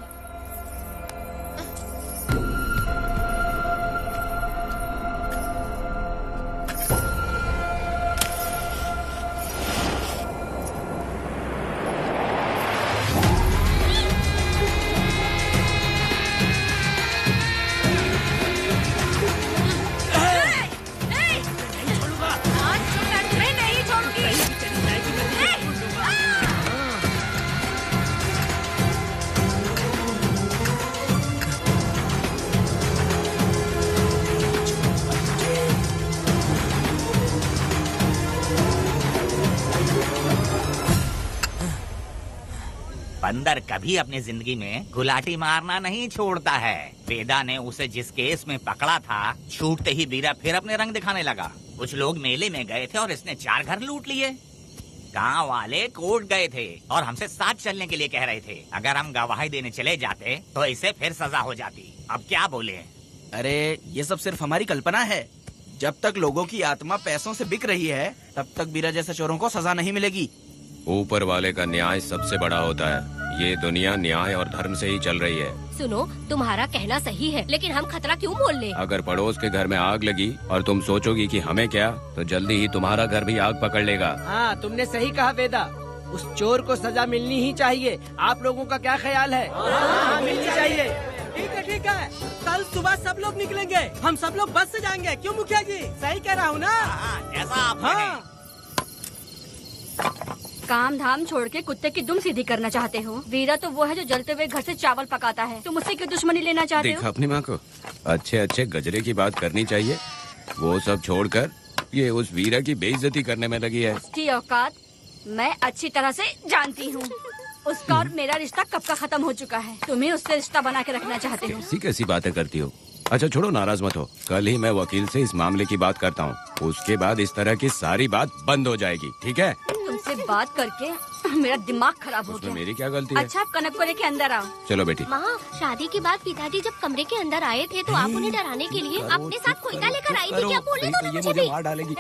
बंदर कभी अपनी जिंदगी में गुलाटी मारना नहीं छोड़ता है। वेदा ने उसे जिस केस में पकड़ा था, छूटते ही वीरा फिर अपने रंग दिखाने लगा। कुछ लोग मेले में गए थे और इसने 4 घर लूट लिए। गांव वाले कोर्ट गए थे और हमसे साथ चलने के लिए कह रहे थे। अगर हम गवाही देने चले जाते तो इसे फिर सजा हो जाती। अब क्या बोले? अरे ये सब सिर्फ हमारी कल्पना है। जब तक लोगों की आत्मा पैसों से बिक रही है, तब तक वीरा जैसे चोरों को सजा नहीं मिलेगी। ऊपर वाले का न्याय सबसे बड़ा होता है। ये दुनिया न्याय और धर्म से ही चल रही है। सुनो, तुम्हारा कहना सही है, लेकिन हम खतरा क्यों मोल ले? अगर पड़ोस के घर में आग लगी और तुम सोचोगी कि हमें क्या, तो जल्दी ही तुम्हारा घर भी आग पकड़ लेगा। हाँ, तुमने सही कहा वेदा। उस चोर को सजा मिलनी ही चाहिए। आप लोगों का क्या ख्याल है? हाँ, मिलनी चाहिए। ठीक है। कल सुबह सब लोग निकलेंगे। हम सब लोग बस से जाएंगे। क्यों मुखिया जी? सही कह रहा हूँ ना? ऐसा आप काम धाम छोड़ के कुत्ते की दुम सीधी करना चाहते हो? वीरा तो वो है जो जलते हुए घर से चावल पकाता है। तुम उससे क्यों दुश्मनी लेना चाहते हो? देखा अपनी माँ को, अच्छे अच्छे गजरे की बात करनी चाहिए। वो सब छोड़कर ये उस वीरा की बेइज्जती करने में लगी है। उसकी औकात मैं अच्छी तरह से जानती हूँ। उसका और मेरा रिश्ता कब का खत्म हो चुका है। तुम्हें उससे रिश्ता बना के रखना चाहते हो। कैसी कैसी बातें करती हो। अच्छा छोड़ो, नाराज मत हो। कल ही मैं वकील से इस मामले की बात करता हूँ। उसके बाद इस तरह की सारी बात बंद हो जाएगी, ठीक है? तुमसे बात करके मेरा दिमाग खराब हो गया। मेरी क्या गलती है? अच्छा, कनक को लेके अंदर आओ। चलो बेटी। माँ, शादी के बाद पिताजी जब कमरे के अंदर आए थे तो आप उन्हें डराने के लिए अपने साथ कोयता लेकर आई थी। क्या बोले तो मुझे भी? मार डालेगी।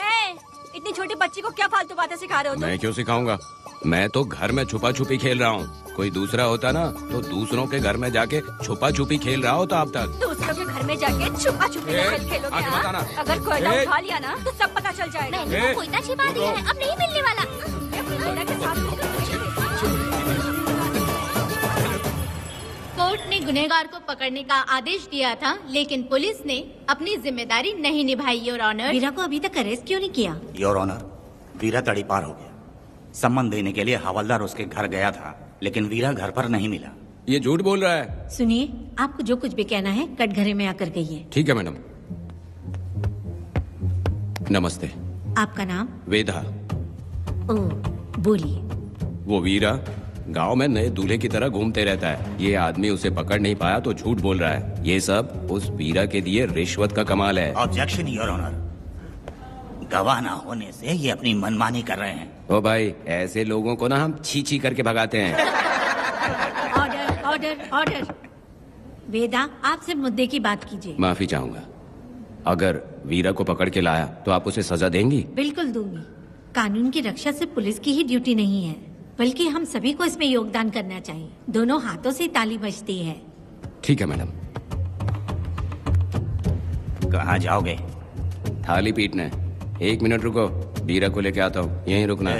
इतनी छोटी बच्ची को क्या फालतू बातें सिखा रहे हो तुम? मैं क्यों सिखाऊंगा? मैं तो घर में छुपा छुपी खेल रहा हूँ। कोई दूसरा होता ना तो दूसरों के घर में जाके छुपा छुपी खेल रहा होता अब तक। दूसरों के घर में जाके छुपा छुपी खेलोगे? अगर कोयला उठा लिया ना तो सब पता चल जाएगा। मैंने वो कोयता छिपा दिया है, अब नहीं मिलने वाला। कोर्ट ने गुनहगार को पकड़ने का आदेश दिया था, लेकिन पुलिस ने अपनी जिम्मेदारी नहीं निभाई। योर ऑनर, वीरा को अभी तक अरेस्ट क्यों नहीं किया? योर ऑनर, वीरा तड़ी पार हो गया। सम्मान देने के लिए हवलदार उसके घर गया था, लेकिन वीरा घर पर नहीं मिला। ये झूठ बोल रहा है। सुनिए, आपको जो कुछ भी कहना है कटघरे में आकर कहिए। ठीक है मैडम। नमस्ते। आपका नाम? वेदा। ओह, बोलिए। वो वीरा गांव में नए दूल्हे की तरह घूमते रहता है। ये आदमी उसे पकड़ नहीं पाया तो झूठ बोल रहा है। ये सब उस वीरा के दिए रिश्वत का कमाल है। Objection your honour. गवाह ना होने से ये अपनी मनमानी कर रहे हैं। ओ भाई, ऐसे लोगों को ना हम छी छी करके भगाते हैं। Order, order, order. वेदा, आपसे मुद्दे की बात कीजिए। माफी चाहूंगा। अगर वीरा को पकड़ के लाया तो आप उसे सजा देंगी? बिल्कुल दूंगी। कानून की रक्षा सिर्फ पुलिस की ही ड्यूटी नहीं है, बल्कि हम सभी को इसमें योगदान करना चाहिए। दोनों हाथों से ताली बजती है। ठीक है मैडम। कहाँ जाओगे? थाली पीटने। 1 मिनट रुको, वीरा को लेके आता हूँ। यहीं रुकना।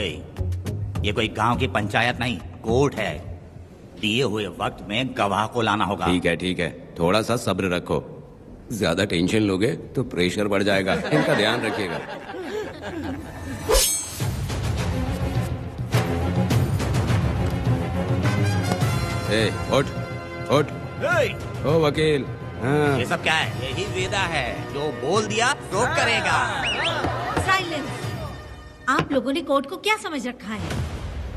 ये कोई गांव की पंचायत नहीं, कोर्ट है। दिए हुए वक्त में गवाह को लाना होगा। ठीक है, थोड़ा सा सब्र रखो। ज्यादा टेंशन लोगे तो प्रेशर बढ़ जाएगा, इनका ध्यान रखिएगा। उठ। ओ वकील। हाँ। ये सब क्या है? यही वेदा है, जो बोल दिया तो करेगा। साइलेंस। आप लोगों ने कोर्ट को क्या समझ रखा है?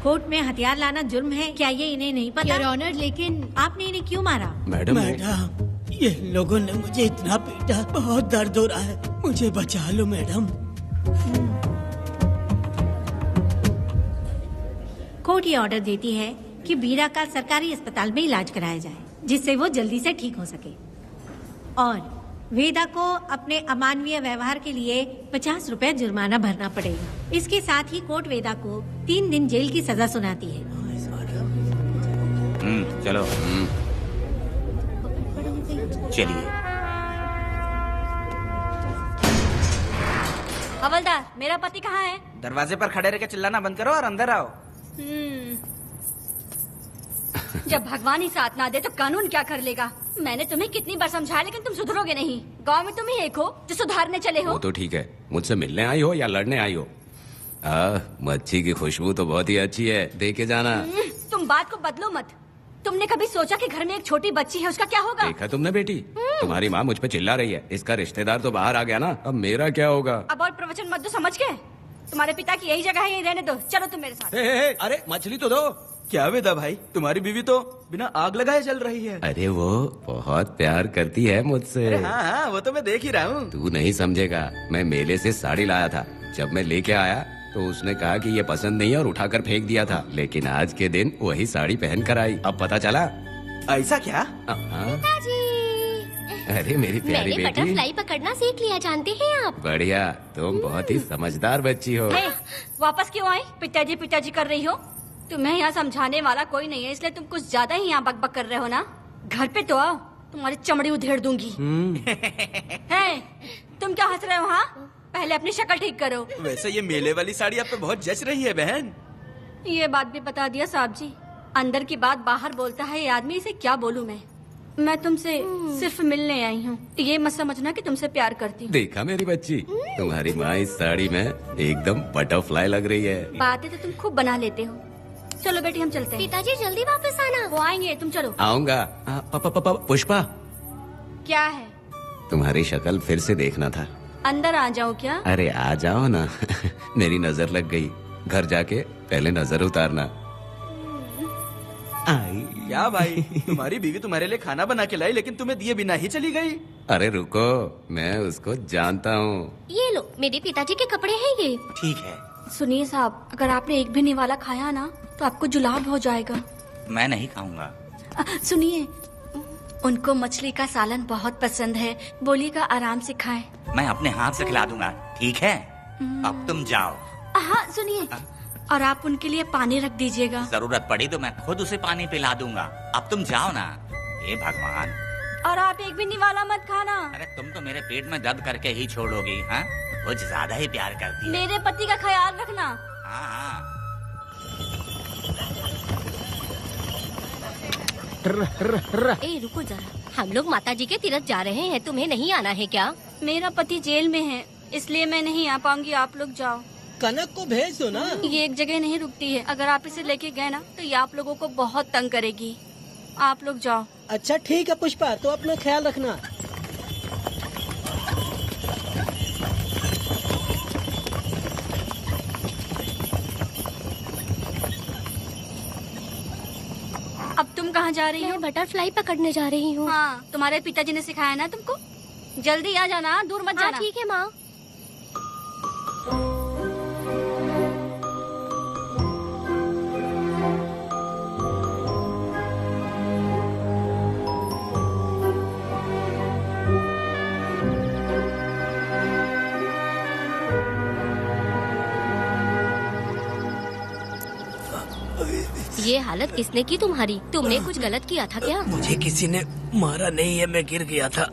कोर्ट में हथियार लाना जुर्म है, क्या ये इन्हें नहीं पता? योर ऑनर, लेकिन आपने इन्हें क्यों मारा? मैडम, ये लोगों ने मुझे इतना पीटा, बहुत दर्द हो रहा है, मुझे बचा लो मैडम। कोर्ट ये ऑर्डर देती है कि बीरा का सरकारी अस्पताल में इलाज कराया जाए, जिससे वो जल्दी से ठीक हो सके। और वेदा को अपने अमानवीय व्यवहार के लिए 50 रुपए जुर्माना भरना पड़ेगा। इसके साथ ही कोर्ट वेदा को 3 दिन जेल की सजा सुनाती है। चलो। चलिए। हवलदार, मेरा पति कहाँ है? दरवाजे पर खड़े रह के चिल्लाना बंद करो और अंदर आओ। जब भगवान ही साथ ना दे तो कानून क्या कर लेगा? मैंने तुम्हें कितनी बार समझाया, लेकिन तुम सुधरोगे नहीं। गांव में तुम ही एक हो जो सुधारने चले हो। वो तो ठीक है, मुझसे मिलने आई हो या लड़ने आई हो? मच्छी की खुशबू तो बहुत ही अच्छी है, दे के जाना। तुम बात को बदलो मत। तुमने कभी सोचा कि घर में एक छोटी बच्ची है, उसका क्या होगा? देखा तुमने बेटी, तुम्हारी माँ मुझ पे चिल्ला रही है। इसका रिश्तेदार तो बाहर आ गया ना, अब मेरा क्या होगा? अब और प्रवचन मत दो, समझ गए? तुम्हारे पिता की यही जगह है, यही रहने दो। चलो तुम मेरे साथ। अरे मछली तो दो। क्या वेदा भाई, तुम्हारी बीवी तो बिना आग लगाए चल रही है। अरे वो बहुत प्यार करती है मुझसे। हाँ, वो तो मैं देख ही रहा हूँ। तू नहीं समझेगा, मैं मेले से साड़ी लाया था। जब मैं लेके आया तो उसने कहा कि ये पसंद नहीं है और उठाकर फेंक दिया था, लेकिन आज के दिन वही साड़ी पहन कर आई। अब पता चला। ऐसा क्या? अरे मेरी प्यारी मैंने बेटी, बटरफ्लाई पकड़ना सीख लिया, जानते हैं आप? बढ़िया, तुम बहुत ही समझदार बच्ची हो। वापस क्यों आई? पिताजी कर रही हो? तुम्हें यहाँ समझाने वाला कोई नहीं है, इसलिए तुम कुछ ज्यादा ही यहाँ बकबक कर रहे हो ना। घर पे तो आओ, तुम्हारी चमड़ी उधेड़ दूंगी। है, तुम क्या हंस रहे हो? हाँ, पहले अपनी शक्ल ठीक करो। वैसे ये मेले वाली साड़ी आप पे बहुत जच रही है बहन। ये बात भी बता दिया साहब जी, अंदर की बात बाहर बोलता है ये आदमी, इसे क्या बोलूं मैं तुमसे सिर्फ मिलने आई हूँ, ये मत समझना कि तुमसे प्यार करती हूँ। देखा मेरी बच्ची, तुम्हारी माँ इस साड़ी में एकदम बटरफ्लाई लग रही है। बातें तो तुम खूब बना लेते हो। चलो बेटी, हम चलते हैं। पिताजी जल्दी वापस आना। वो आएंगे, तुम चलो। आऊंगा। पुष्पा, क्या है? तुम्हारी शक्ल फिर से देखना था। अंदर आ जाओ क्या? अरे आ जाओ ना। मेरी नजर लग गई, घर जाके पहले नजर उतारना। क्या भाई, तुम्हारी बीवी तुम्हारे लिए खाना बना के लाई, लेकिन तुम्हें दिए बिना ही चली गई। अरे रुको, मैं उसको जानता हूँ। ये लो, मेरे पिताजी के कपड़े हैं ये। ठीक है। सुनिए साहब, अगर आपने एक भी निवाला खाया ना तो आपको जुलाब हो जाएगा। मैं नहीं खाऊंगा। सुनिए, उनको मछली का सालन बहुत पसंद है, बोलिएगा आराम से खाएं। मैं अपने हाथ से खिला दूंगा, ठीक है? अब तुम जाओ। हाँ सुनिए, और आप उनके लिए पानी रख दीजिएगा। जरूरत पड़ी तो मैं खुद उसे पानी पिला दूंगा। अब तुम जाओ ना। हे भगवान। और आप एक भी निवाला मत खाना। अरे तुम तो मेरे पेट में दर्द करके ही छोड़ोगी। हाँ, कुछ ज्यादा ही प्यार करती है। मेरे पति का ख्याल रखना। हाँ। ए रुको जरा, हम लोग माताजी के तीर्थ जा रहे हैं, तुम्हें नहीं आना है क्या? मेरा पति जेल में है, इसलिए मैं नहीं आ पाऊंगी, आप लोग जाओ। कनक को भेज दो ना। ये एक जगह नहीं रुकती है, अगर आप इसे लेके गए ना तो ये आप लोगों को बहुत तंग करेगी। आप लोग जाओ। अच्छा ठीक है पुष्पा, तो अपना ख्याल रखना। अब तुम कहाँ जा रही हो? बटरफ्लाई पकड़ने जा रही हूँ। हाँ, तुम्हारे पिताजी ने सिखाया ना तुमको। जल्दी आ जाना, दूर मत जाना। ठीक है माँ। ये हालत किसने की तुम्हारी? तुमने कुछ गलत किया था क्या? मुझे किसी ने मारा नहीं है, मैं गिर गया था।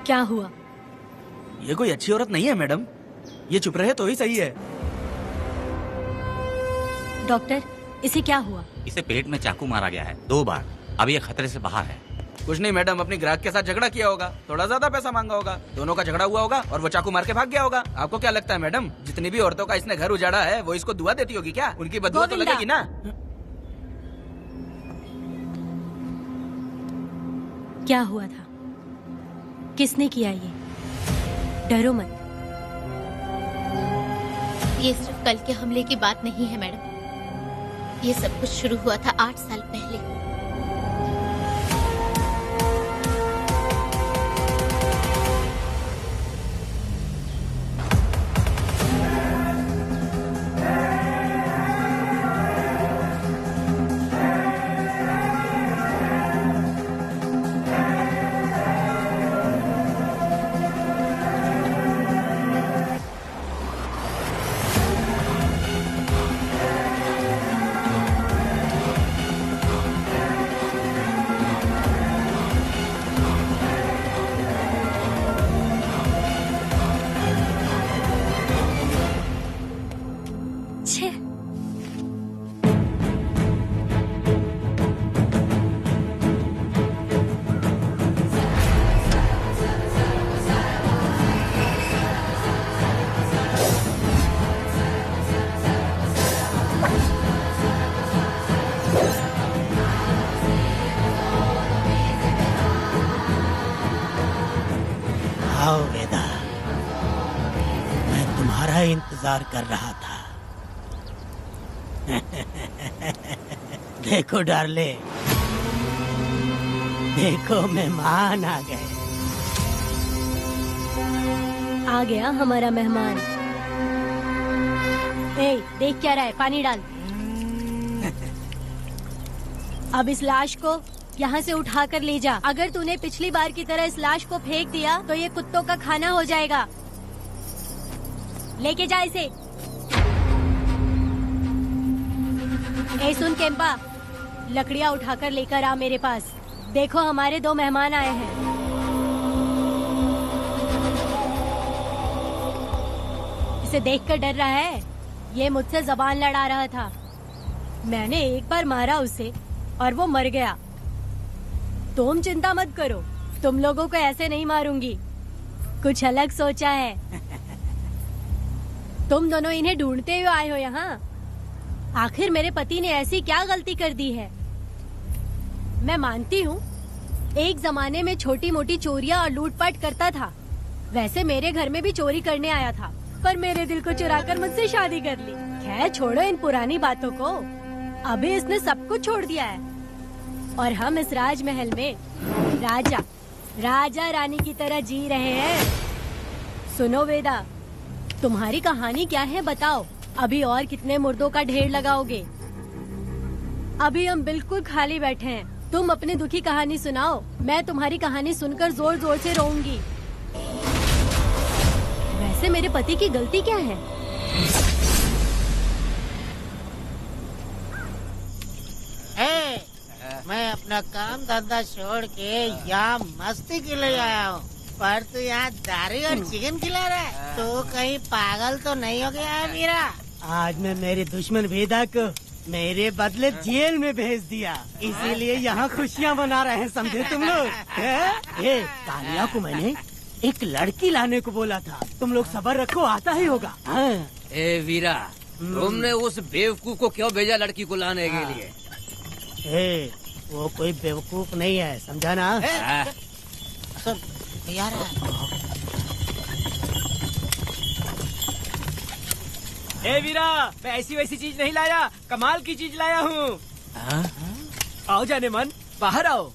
क्या हुआ? ये कोई अच्छी औरत नहीं है मैडम, ये चुप रहे तो ही सही है। डॉक्टर, इसे क्या हुआ? इसे पेट में चाकू मारा गया है 2 बार। अब ये खतरे से बाहर है। कुछ नहीं मैडम, अपनी ग्राहक के साथ झगड़ा किया होगा, थोड़ा ज्यादा पैसा मांगा होगा, दोनों का झगड़ा हुआ होगा और वो चाकू मार के भाग गया होगा। आपको क्या लगता है मैडम, जितनी भी औरतों का इसने घर उजाड़ा है वो इसको दुआ देती होगी क्या? उनकी बदुआ तो लगेगी ना। क्या हुआ था? किसने किया ये? डरो मत। ये सिर्फ कल के हमले की बात नहीं है मैडम, ये सब कुछ शुरू हुआ था 8 साल पहले। आओ वेदा, मैं तुम्हारा इंतजार कर रहा था। देखो डार्ले, देखो मेहमान आ गए। आ गया हमारा मेहमान। ए, देख क्या रहा है? पानी डाल। अब इस लाश को यहाँ से उठा कर ले जा। अगर तूने पिछली बार की तरह इस लाश को फेंक दिया तो ये कुत्तों का खाना हो जाएगा। लेके जा इसे। ए सुन केम्पा, लकड़ियाँ उठाकर लेकर आ मेरे पास। देखो हमारे 2 मेहमान आए हैं। इसे देखकर डर रहा है? ये मुझसे जबान लड़ा रहा था। मैंने एक बार मारा उसे और वो मर गया। तुम चिंता मत करो, तुम लोगों को ऐसे नहीं मारूंगी। कुछ अलग सोचा है। तुम दोनों इन्हें ढूंढते हुए आए हो यहाँ। आखिर मेरे पति ने ऐसी क्या गलती कर दी है? मैं मानती हूँ एक जमाने में छोटी मोटी चोरियाँ और लूटपाट करता था। वैसे मेरे घर में भी चोरी करने आया था, पर मेरे दिल को चुराकर मुझसे शादी कर ली। खैर छोड़ो इन पुरानी बातों को। अभी इसने सब कुछ छोड़ दिया है और हम इस राजमहल में राजा रानी की तरह जी रहे हैं। सुनो वेदा, तुम्हारी कहानी क्या है बताओ? अभी और कितने मुर्दों का ढेर लगाओगे? अभी हम बिल्कुल खाली बैठे हैं। तुम अपनी दुखी कहानी सुनाओ, मैं तुम्हारी कहानी सुनकर जोर जोर से रोऊंगी। वैसे मेरे पति की गलती क्या है? मैं अपना काम धंधा छोड़ के यहाँ मस्ती के लिए आया हूँ, पर तू यहाँ दारू और चिकन खिला रहा है। तो कहीं पागल तो नहीं हो गया है मीरा? आज मैं मेरे दुश्मन वेदा को मेरे बदले जेल में भेज दिया, इसीलिए यहाँ खुशियाँ मना रहे हैं, समझे तुम लोग? ये कालिया को मैंने एक लड़की लाने को बोला था, तुम लोग सब्र रखो, आता ही होगा। ए वीरा, तुमने उस बेवकूफ को क्यों भेजा लड़की को लाने के लिए? वो कोई बेवकूफ नहीं है, समझा ना? सुन यार, ए वीरा, मैं ऐसी वैसी चीज नहीं लाया, कमाल की चीज लाया हूँ। आओ जाने मन, बाहर आओ।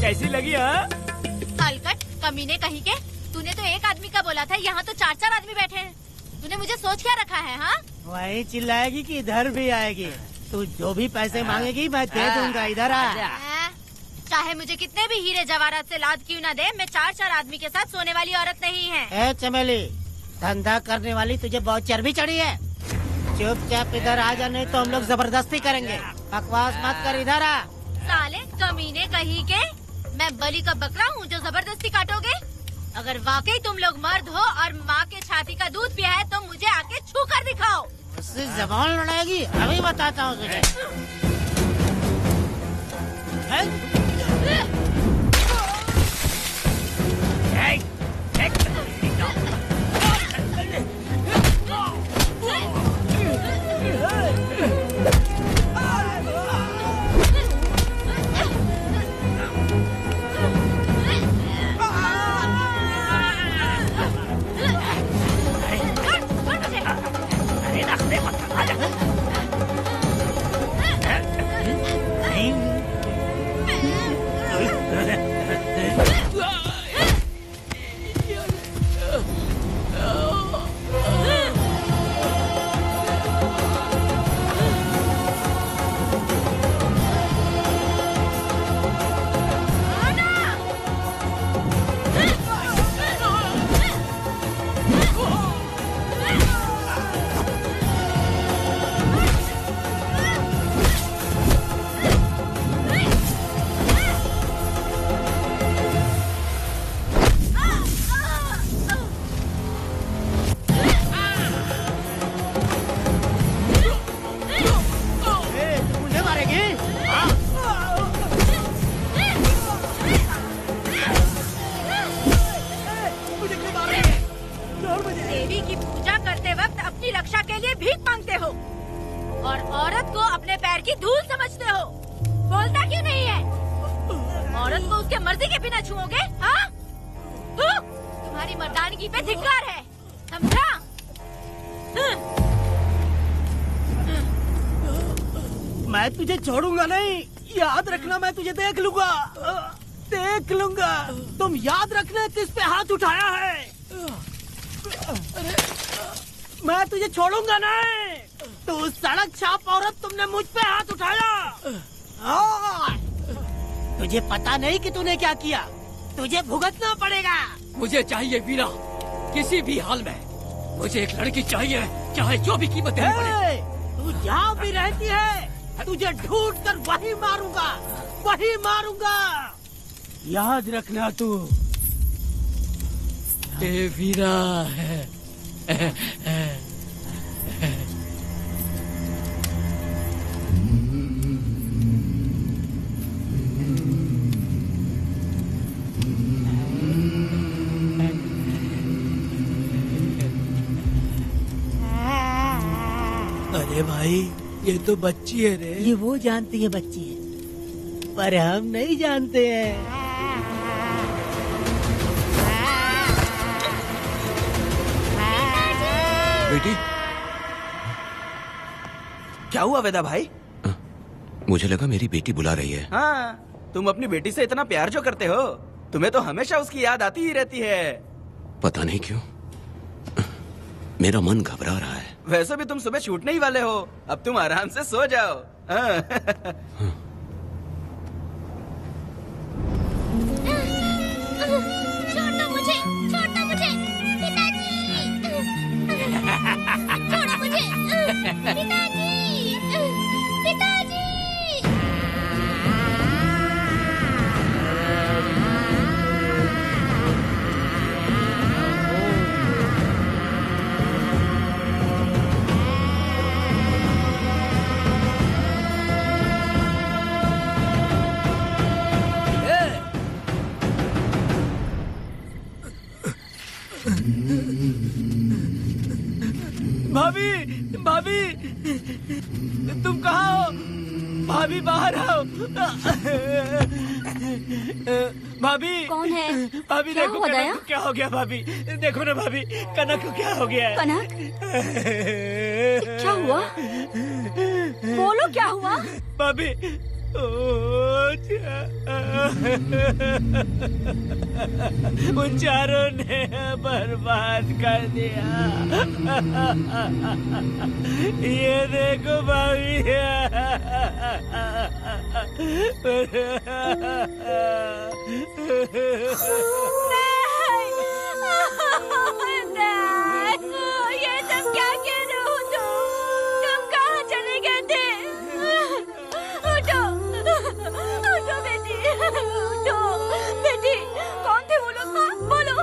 कैसी लगी? हलकट कमीने कहीं के, तूने तो एक आदमी का बोला था, यहाँ तो 4-4 आदमी बैठे हैं। तूने मुझे सोच क्या रखा है? हाँ, वही चिल्लाएगी कि इधर भी आएगी? तू जो भी पैसे मांगेगी मैं दे दूंगा, इधर आ। चाहे मुझे कितने भी हीरे जवाहरात से लाद क्यों न दे, मैं 4 आदमी के साथ सोने वाली औरत नहीं है। ए चमेली, धंधा करने वाली तुझे बहुत चर्बी चढ़ी है। चुपचाप इधर आ जा, नहीं तो हम लोग जबरदस्ती करेंगे। बकवास मत कर, इधर आ। साले कमीने कहीं के, मैं बलि का बकरा हूँ जो जबरदस्ती काटोगे? अगर वाकई तुम लोग मर्द हो और माँ के छाती का दूध पिया है तो मुझे आके छू कर दिखाओ। उससे जबान लड़ाएगी, अभी बताता हूँ तुझे। देवी की पूजा करते वक्त अपनी रक्षा के लिए भीख मांगते हो और औरत को अपने पैर की धूल समझते हो। बोलता क्यों नहीं है? औरत को उसके मर्जी के बिना छुओगे? हाँ? तुम्हारी मर्दानगी पे धिक्कार है, समझा? मैं तुझे छोड़ूंगा नहीं, याद रखना। मैं तुझे देख लूंगा, देख लूंगा। तुम याद रखना किस पे हाथ उठाया है। मैं तुझे छोड़ूंगा नहीं। तू सड़क छाप औरत, तुमने मुझ पे हाथ उठाया। तुझे पता नहीं कि तूने क्या किया, तुझे भुगतना पड़ेगा। मुझे चाहिए वीरा, किसी भी हाल में मुझे एक लड़की चाहिए, चाहे जो भी कीमत देनी पड़े। तू जहाँ भी रहती है, तुझे ढूंढ कर वही मारूंगा, वही मारूंगा। याद रखना तू। ये वीरा है। अरे भाई, ये तो बच्ची है रे। ये वो जानती है बच्ची है, पर हम नहीं जानते हैं। बेटी, क्या हुआ वेदा भाई? मुझे लगा मेरी बेटी बुला रही है। हाँ, तुम अपनी बेटी से इतना प्यार जो करते हो, तुम्हें तो हमेशा उसकी याद आती ही रहती है। पता नहीं क्यों मेरा मन घबरा रहा है। वैसे भी तुम सुबह छूटने ही वाले हो, अब तुम आराम से सो जाओ। हाँ। छोड़ो मुझे, छोड़ो मुझे, पिताजी, छोड़ो मुझे, पिताजी, पिताजी। भाभी, भाभी, तुम कहाँ हो? भाभी बाहर आओ। भाभी कौन है? भाभी क्या देखो हुआ कनक दया? को क्या हो गया। भाभी देखो ना, भाभी कनक को क्या हो गया है। कनक, क्या हुआ? बोलो क्या हुआ? भाभी उन चारों ने बर्बाद कर दिया। ये देखो भाभी। ये सब क्या कह रहे हो तुम कहाँ चले गए थे? उठो उठो बेटी, उठो बेटी। कौन थे वो लोग? बोलो,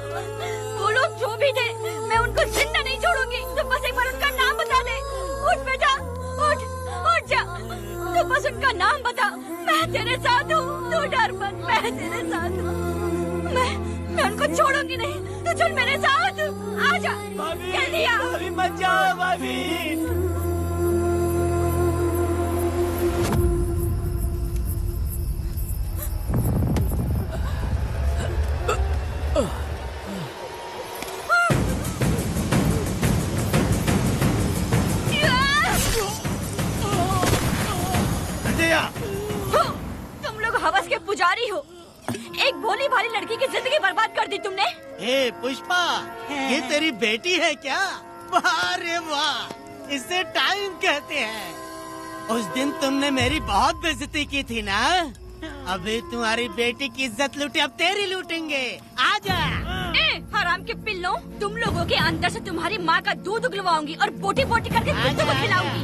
वो लोग जो भी थे मैं उनको जिंदा नहीं छोड़ूंगी। तुम बस एक बार उनका नाम बता दे। उठ बेटा, उठ जा। तू बस उनका नाम बता, मैं तेरे साथ हूँ। तू डर मत, मैं तेरे साथ हूँ। मैं उनको छोड़ूंगी नहीं। तू चल मेरे साथ, आजा। जल्दी आ। भाभी मत जाओ भाभी। तुम लोग हवस के पुजारी हो। एक भोली भाली लड़की की जिंदगी बर्बाद कर दी तुमने। ए पुष्पा, ये तेरी बेटी है क्या? वाह रे वाह, इसे टाइम कहते हैं। उस दिन तुमने मेरी बहुत बेइज्जती की थी ना? अभी तुम्हारी बेटी की इज्जत लूटी, अब तेरी लूटेंगे। आजा। हराम के पिल्लों, तुम लोगों के अंदर से तुम्हारी माँ का दूध उगलवाऊंगी और बोटी बोटी करके कुत्तों को खिलाऊंगी।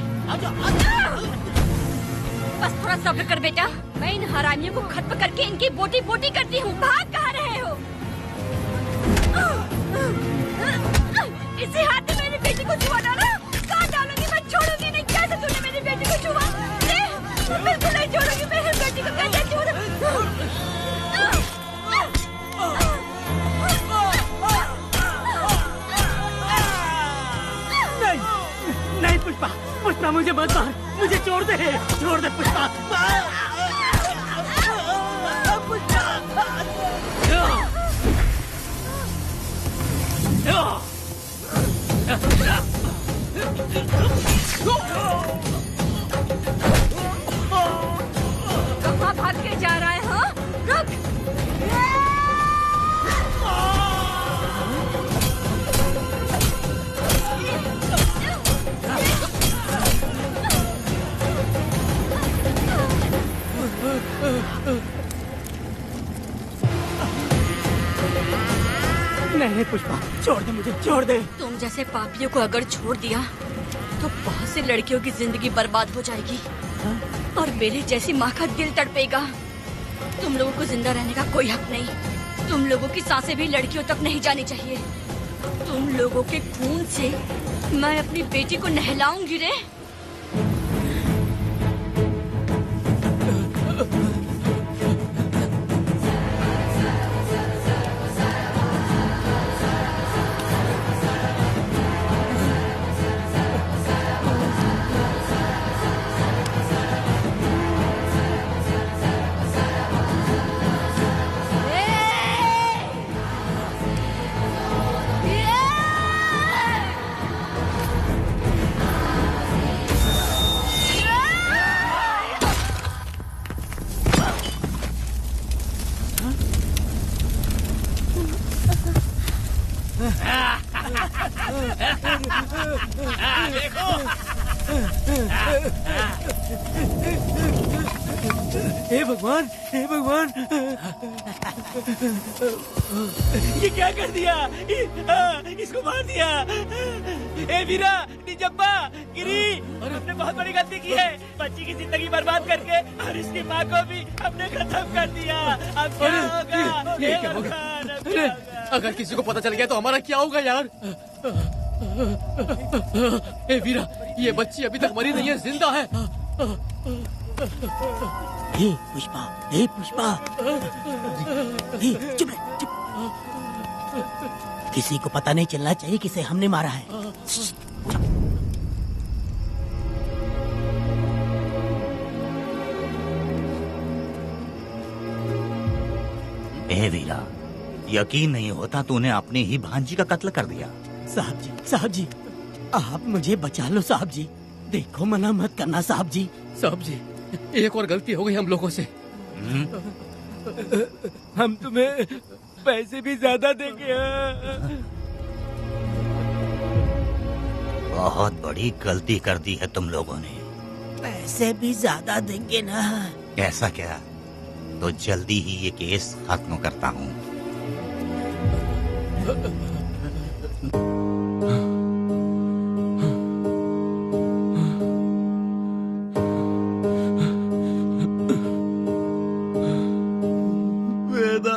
बस थोड़ा सब्र कर बेटा, मैं इन हरामियों को खत्म करके इनकी बोटी बोटी करती हूँ। भाग कहाँ रहे हो? इसी हाथ में मेरी बेटी को छुआ डाला। कहाँ डालूंगी, मैं छोड़ूंगी नहीं। कैसे तूने मेरी बेटी को छुआ? बिल्कुल नहीं छोड़ूंगी मेरी बेटी को। कैसे छुआ? नहीं पुष्पा, पुष्पा मुझे मत मार, मुझे छोड़ दे पुष्पा। कहाँ भाग के जा रहा है? हाँ, रुक। नहीं पुष्पा, छोड़ दे मुझे, छोड़ दे। तुम जैसे पापियों को अगर छोड़ दिया तो बहुत सी लड़कियों की जिंदगी बर्बाद हो जाएगी और मेरी जैसी माँ का दिल तड़पेगा। तुम लोगों को जिंदा रहने का कोई हक नहीं। तुम लोगों की सांसें भी लड़कियों तक नहीं जानी चाहिए। तुम लोगों के खून से मैं अपनी बेटी को नहलाऊंगी रे। हे भगवान, हे भगवान, ये क्या कर दिया? इसको मार दिया। हे वीरा, निजप्पा, गिरी, हमने बहुत बड़ी गलती की है। बच्ची की जिंदगी बर्बाद करके और इसकी माँ को भी हमने खत्म कर दिया। अब क्या होगा? ये क्या होगा? अगर किसी को पता चल गया तो हमारा क्या होगा यार? ए वीरा, ये बच्ची अभी तक मरी नहीं है, जिंदा है। हे पुष्पा, हे पुष्पा, हे चुप रह, चुप। किसी को पता नहीं चलना चाहिए किसे हमने मारा है। ए वीरा, यकीन नहीं होता तूने अपनी ही भांजी का कत्ल कर दिया। साहब जी, आप मुझे बचा लो साहब जी। देखो, मना मत करना साहब जी। साहब जी, एक और गलती हो गई हम लोगों से। हम तुम्हें पैसे भी ज्यादा देंगे। बहुत बड़ी गलती कर दी है तुम लोगों ने। पैसे भी ज्यादा देंगे ना? ऐसा क्या? तो जल्दी ही ये केस खत्म करता हूँ। वेदा, नहीं वेदा,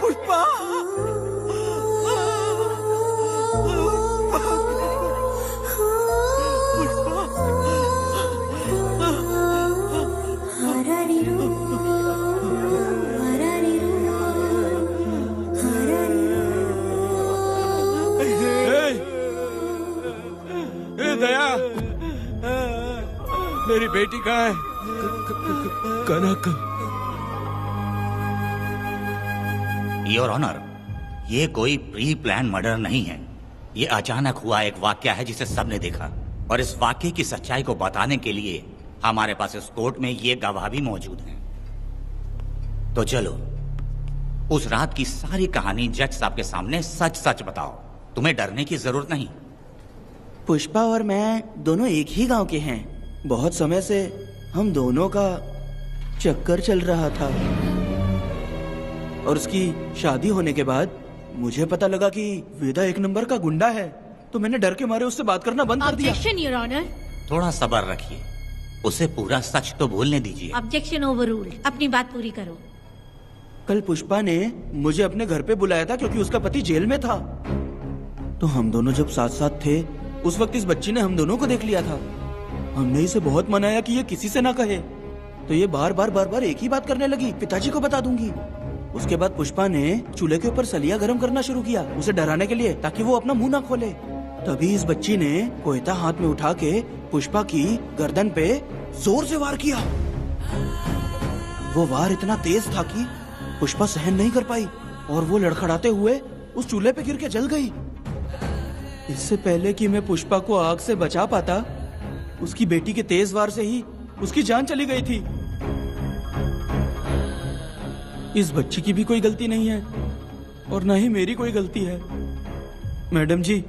पुष्पा, ए दया, मेरी बेटी कहाँ है? कनक। योर ऑनर, ये कोई प्री प्लान मर्डर नहीं है। ये अचानक हुआ एक वाकया है जिसे सबने देखा, और इस वाकये की सच्चाई को बताने के लिए हमारे पास इस कोर्ट में ये गवाह भी मौजूद हैं। तो चलो उस रात की सारी कहानी जज साहब के सामने सच सच बताओ। तुम्हें डरने की जरूरत नहीं। पुष्पा और मैं दोनों एक ही गांव के हैं। बहुत समय से हम दोनों का चक्कर चल रहा था, और उसकी शादी होने के बाद मुझे पता लगा कि वेदा एक नंबर का गुंडा है, तो मैंने डर के मारे उससे बात करना बंद कर दिया। Objection your honour. थोड़ा सब्र रखिए, उसे पूरा सच तो बोलने दीजिए। Objection overruled. अपनी बात पूरी करो। कल पुष्पा ने मुझे अपने घर पे बुलाया था क्योंकि उसका पति जेल में था। तो हम दोनों जब साथ साथ थे, उस वक्त इस बच्ची ने हम दोनों को देख लिया था। हमने इसे बहुत मनाया कि ये किसी से ना कहे, तो ये बार बार एक ही बात करने लगी, पिताजी को बता दूंगी। उसके बाद पुष्पा ने चूल्हे के ऊपर सलिया गर्म करना शुरू किया, उसे डराने के लिए, ताकि वो अपना मुंह ना खोले। तभी इस बच्ची ने कोयता हाथ में उठा के पुष्पा की गर्दन पे जोर से वार किया। वो वार इतना तेज था कि पुष्पा सहन नहीं कर पाई, और वो लड़खड़ाते हुए उस चूल्हे पे गिर के जल गई। इससे पहले कि मैं पुष्पा को आग से बचा पाता, उसकी बेटी के तेज वार से ही उसकी जान चली गई थी। इस बच्ची की भी कोई गलती नहीं है, और न ही मेरी कोई गलती है। मैडम जी,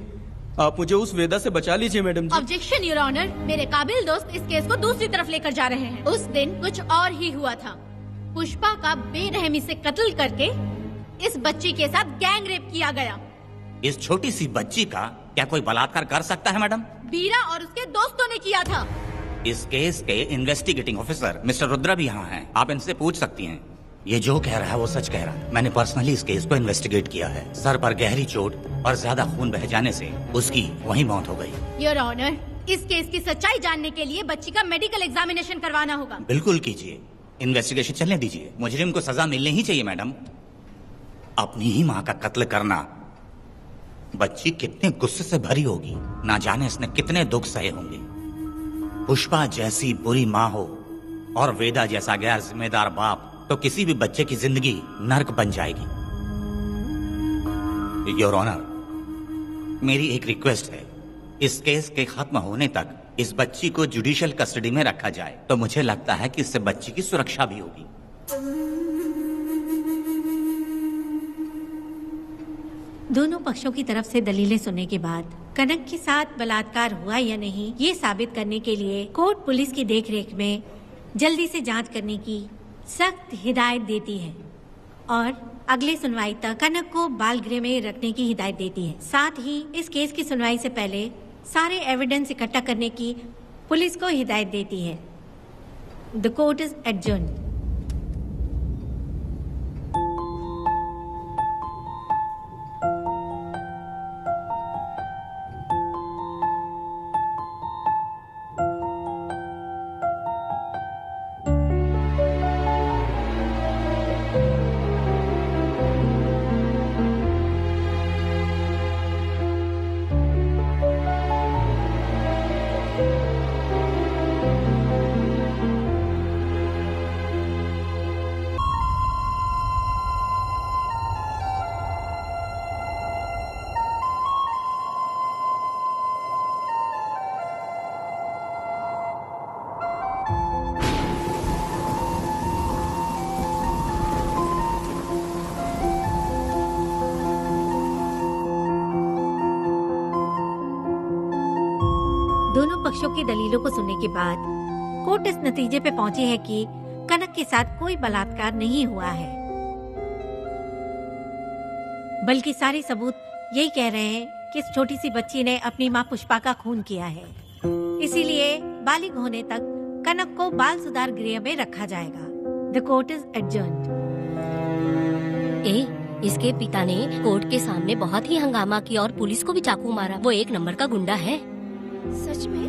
आप मुझे उस वेदा से बचा लीजिए madam ji. Objection your honour. मेरे काबिल दोस्त इस केस को दूसरी तरफ लेकर जा रहे हैं। उस दिन कुछ और ही हुआ था। पुष्पा का बेरहमी से कत्ल करके इस बच्ची के साथ गैंग रेप किया गया। इस छोटी सी बच्ची का क्या कोई बलात्कार कर सकता है मैडम? बीरा और उसके दोस्तों ने किया था। इस केस के इन्वेस्टिगेटिंग ऑफिसर मिस्टर रुद्रा भी यहाँ हैं। आप इनसे पूछ सकती हैं। ये जो कह रहा है वो सच कह रहा है। मैंने पर्सनली इस केस को इन्वेस्टिगेट किया है। सर पर गहरी चोट और ज्यादा खून बह जाने से उसकी वहीं मौत हो गई। योर ऑनर, इस केस की सच्चाई जानने के लिए बच्ची का मेडिकल एग्जामिनेशन करवाना होगा। बिल्कुल कीजिए, इन्वेस्टिगेशन चलने दीजिए। मुजरिम को सजा मिलनी ही चाहिए मैडम। अपनी ही माँ का कत्ल करना, बच्ची कितने गुस्से से भरी होगी, ना जाने इसने कितने दुख सहे होंगे। पुष्पा जैसी बुरी माँ हो और वेदा जैसा गैर जिम्मेदार बाप, तो किसी भी बच्चे की जिंदगी नर्क बन जाएगी। योर ऑनर, मेरी एक रिक्वेस्ट है, इस केस के खत्म होने तक इस बच्ची को जुडिशियल कस्टडी में रखा जाए, तो मुझे लगता है कि इससे बच्ची की सुरक्षा भी होगी। दोनों पक्षों की तरफ से दलीलें सुनने के बाद कनक के साथ बलात्कार हुआ या नहीं, ये साबित करने के लिए कोर्ट पुलिस की देखरेख में जल्दी से जांच करने की सख्त हिदायत देती है, और अगले सुनवाई तक कनक को बाल गृह में रखने की हिदायत देती है। साथ ही इस केस की सुनवाई से पहले सारे एविडेंस इकट्ठा करने की पुलिस को हिदायत देती है। The court is adjourned. दोनों पक्षों की दलीलों को सुनने के बाद कोर्ट इस नतीजे पे पहुंची है कि कनक के साथ कोई बलात्कार नहीं हुआ है, बल्कि सारे सबूत यही कह रहे हैं कि इस छोटी सी बच्ची ने अपनी माँ पुष्पा का खून किया है। इसीलिए बालिग होने तक कनक को बाल सुधार गृह में रखा जाएगा। The court is adjourned. इसके पिता ने कोर्ट के सामने बहुत ही हंगामा किया और पुलिस को भी चाकू मारा। वो एक नंबर का गुंडा है। सच में?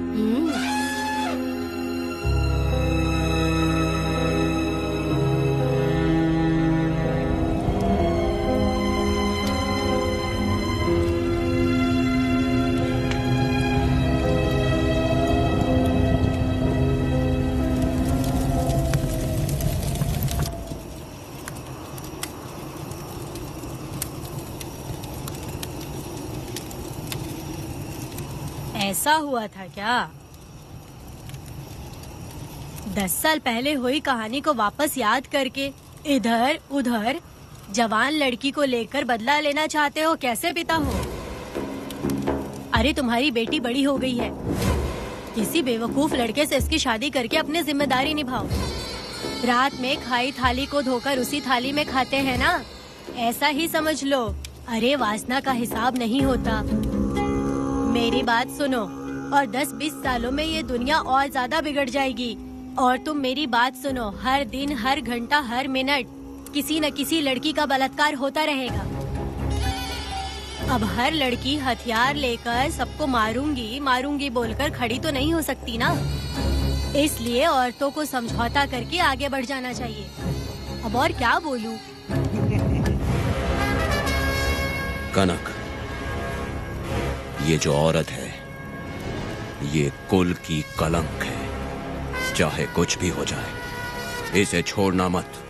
ऐसा हुआ था क्या? 10 साल पहले हुई कहानी को वापस याद करके इधर उधर जवान लड़की को लेकर बदला लेना चाहते हो? कैसे पिता हो? अरे तुम्हारी बेटी बड़ी हो गई है, किसी बेवकूफ लड़के से इसकी शादी करके अपनी जिम्मेदारी निभाओ। रात में खाई थाली को धोकर उसी थाली में खाते हैं ना, ऐसा ही समझ लो। अरे वासना का हिसाब नहीं होता। मेरी बात सुनो, और 10-20 सालों में ये दुनिया और ज्यादा बिगड़ जाएगी। और तुम मेरी बात सुनो, हर दिन, हर घंटा, हर मिनट किसी न किसी लड़की का बलात्कार होता रहेगा। अब हर लड़की हथियार लेकर सबको मारूंगी मारूंगी बोलकर खड़ी तो नहीं हो सकती ना। इसलिए औरतों को समझौता करके आगे बढ़ जाना चाहिए। अब और क्या बोलूं? कनक, ये जो औरत है ये कुल की कलंक है। चाहे कुछ भी हो जाए इसे छोड़ना मत।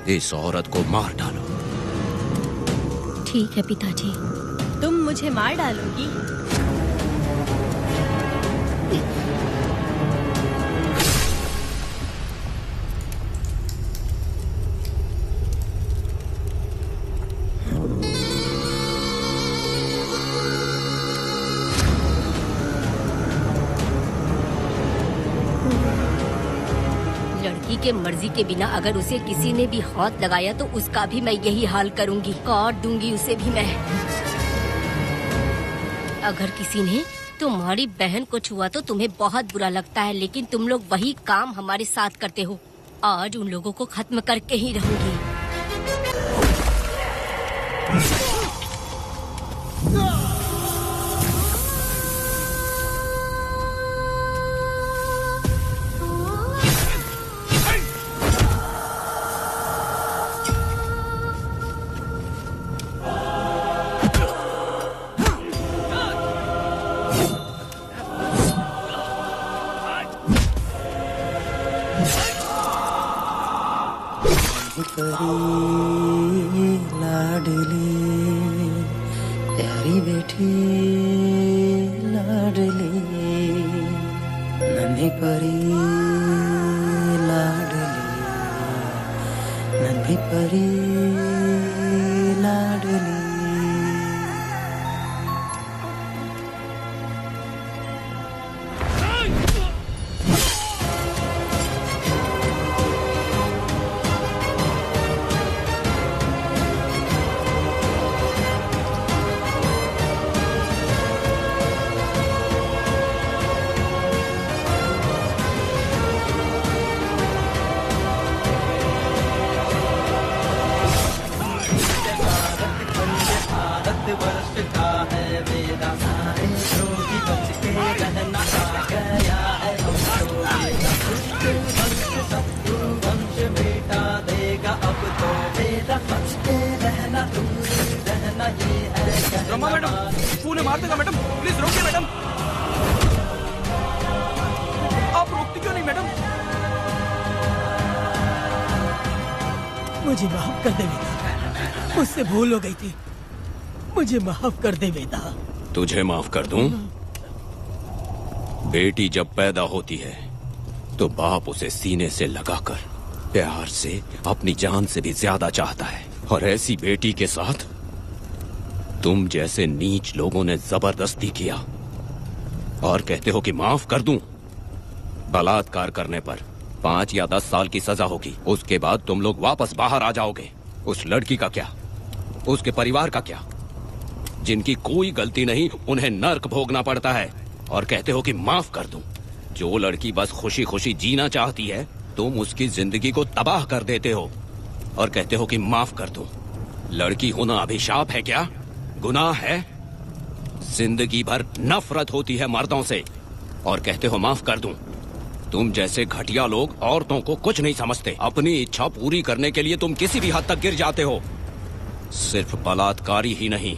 इस औरत को मार डालो। ठीक है पिताजी। तुम मुझे मार डालोगी? लड़की के मर्जी के बिना अगर उसे किसी ने भी हाथ लगाया तो उसका भी मैं यही हाल करूंगी। काट दूंगी उसे भी मैं। अगर किसी ने तुम्हारी बहन को छुआ तो तुम्हें बहुत बुरा लगता है, लेकिन तुम लोग वही काम हमारे साथ करते हो। आज उन लोगों को खत्म करके ही रहूंगी। लाडली प्यारी बेटी लाडली नन्ही परी लाडली नन्ही परी लाडली। रमा मैडम, फूल मार देगा मैडम, प्लीज रोकिए मैडम। आप रोकती क्यों नहीं मैडम? मुझे माफ कर दे वेदा, मुझसे भूल हो गई थी। मुझे माफ कर दे वेदा। तुझे माफ कर दूं? बेटी जब पैदा होती है तो बाप उसे सीने से लगाकर प्यार से अपनी जान से भी ज्यादा चाहता है, और ऐसी बेटी के साथ तुम जैसे नीच लोगों ने जबरदस्ती किया। और कहते हो कि माफ कर दूं। बलात्कार करने पर 5 या 10 साल की सजा होगी। उसके बाद तुम लोग वापस बाहर आ जाओगे। उस लड़की का क्या, उसके परिवार का क्या? जिनकी कोई गलती नहीं उन्हें नर्क भोगना पड़ता है। और कहते हो कि माफ कर दूं। जो लड़की बस खुशी खुशी जीना चाहती है तुम उसकी जिंदगी को तबाह कर देते हो और कहते हो कि माफ कर दूं। लड़की होना अभिशाप है क्या, गुनाह है? जिंदगी भर नफरत होती है मर्दों से और कहते हो माफ कर दूं। तुम जैसे घटिया लोग औरतों को कुछ नहीं समझते। अपनी इच्छा पूरी करने के लिए तुम किसी भी हद तक गिर जाते हो। सिर्फ बलात्कारी ही नहीं,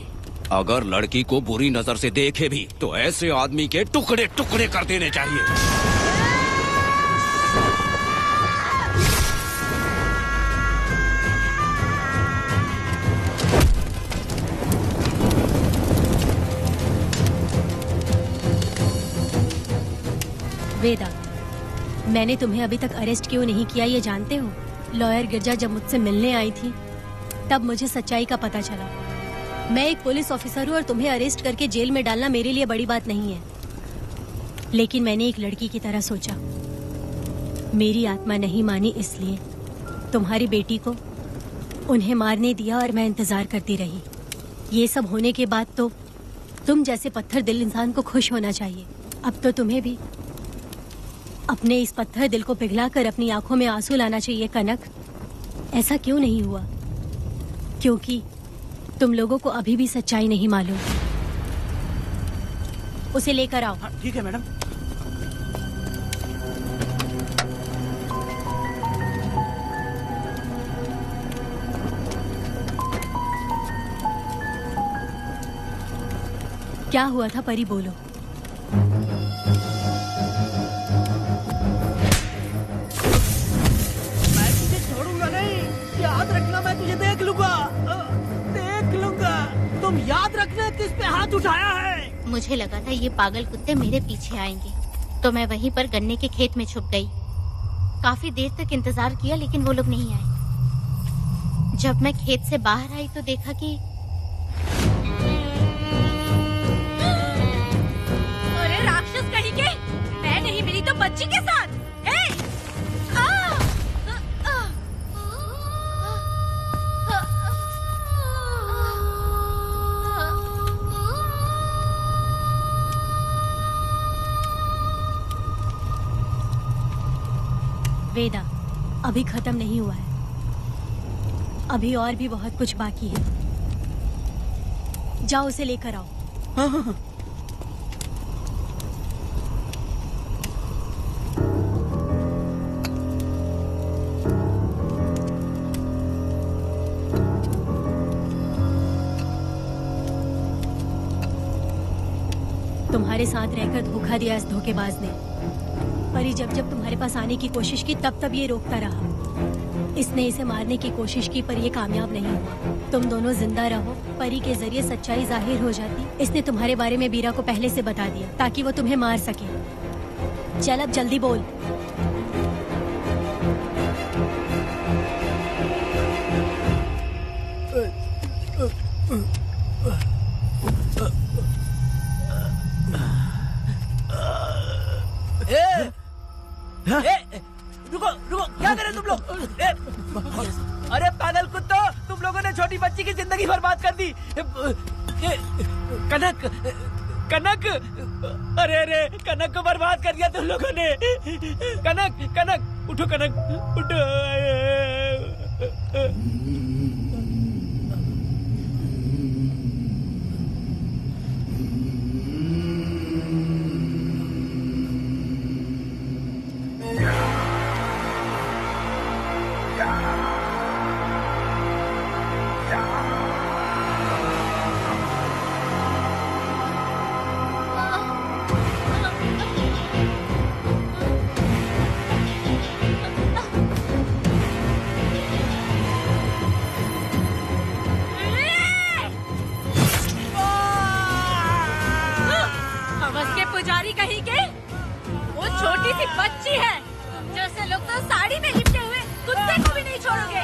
अगर लड़की को बुरी नजर से देखे भी तो ऐसे आदमी के टुकड़े टुकड़े कर देने चाहिए। वेदा, मैंने तुम्हें अभी तक अरेस्ट क्यों नहीं किया ये जानते हो? लॉयर गिरजा जब मुझसे मिलने आई थी तब मुझे सच्चाई का पता चला। मैं एक पुलिस ऑफिसर हूँ और तुम्हें अरेस्ट करके जेल में डालना मेरे लिए बड़ी बात नहीं है, लेकिन मैंने एक लड़की की तरह सोचा। मेरी आत्मा नहीं मानी इसलिए तुम्हारी बेटी को उन्हें मारने दिया और मैं इंतजार करती रही। ये सब होने के बाद तो तुम जैसे पत्थर दिल इंसान को खुश होना चाहिए। अब तो तुम्हें भी अपने इस पत्थर दिल को पिघलाकर अपनी आंखों में आंसू लाना चाहिए कनक। ऐसा क्यों नहीं हुआ? क्योंकि तुम लोगों को अभी भी सच्चाई नहीं मालूम। उसे लेकर आओ। ठीक है मैडम। क्या हुआ था परी, बोलो। याद रखना, मैं तुझे देख लूंगा, देख लूंगा। तुम याद रखना किस पे हाथ उठाया है। मुझे लगा था ये पागल कुत्ते मेरे पीछे आएंगे, तो मैं वहीं पर गन्ने के खेत में छुप गई। काफी देर तक इंतजार किया लेकिन वो लोग नहीं आए। जब मैं खेत से बाहर आई तो देखा कि अरे राक्षस कहीं के, मैं नहीं मिली तो बच्ची के साथ। वेदा, अभी खत्म नहीं हुआ है, अभी और भी बहुत कुछ बाकी है। जाओ उसे लेकर आओ। हाँ हाँ हाँ। तुम्हारे साथ रहकर धोखा दिया इस धोखेबाज ने। परी जब जब तुम्हारे पास आने की कोशिश की तब तब ये रोकता रहा। इसने इसे मारने की कोशिश की पर ये कामयाब नहीं हुआ। तुम दोनों जिंदा रहो, परी के जरिए सच्चाई जाहिर हो जाती। इसने तुम्हारे बारे में बीरा को पहले से बता दिया ताकि वो तुम्हें मार सके। चल अब जल्दी बोल। रुको रुको, क्या कर रहे तुम लोग? अरे पागल कुत्तों, तुम लोगों ने छोटी बच्ची की जिंदगी बर्बाद कर दी। कनक कनक, अरे अरे कनक को बर्बाद कर दिया तुम लोगों ने। कनक कनक उठो, कनक उठो। पुजारी कहीं के, वो छोटी सी बच्ची है। जैसे लोग तो साड़ी में लिपटे हुए कुत्ते को भी नहीं छोड़ोगे।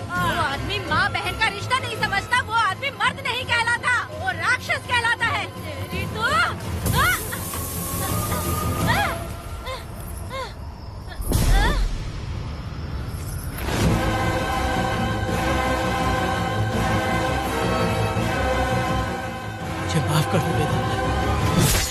वो आदमी माँ बहन का रिश्ता नहीं समझता, वो आदमी मर्द नहीं कहलाता, वो राक्षस कहलाता है। तेरी तो मुझे माफ कर दो वेदा।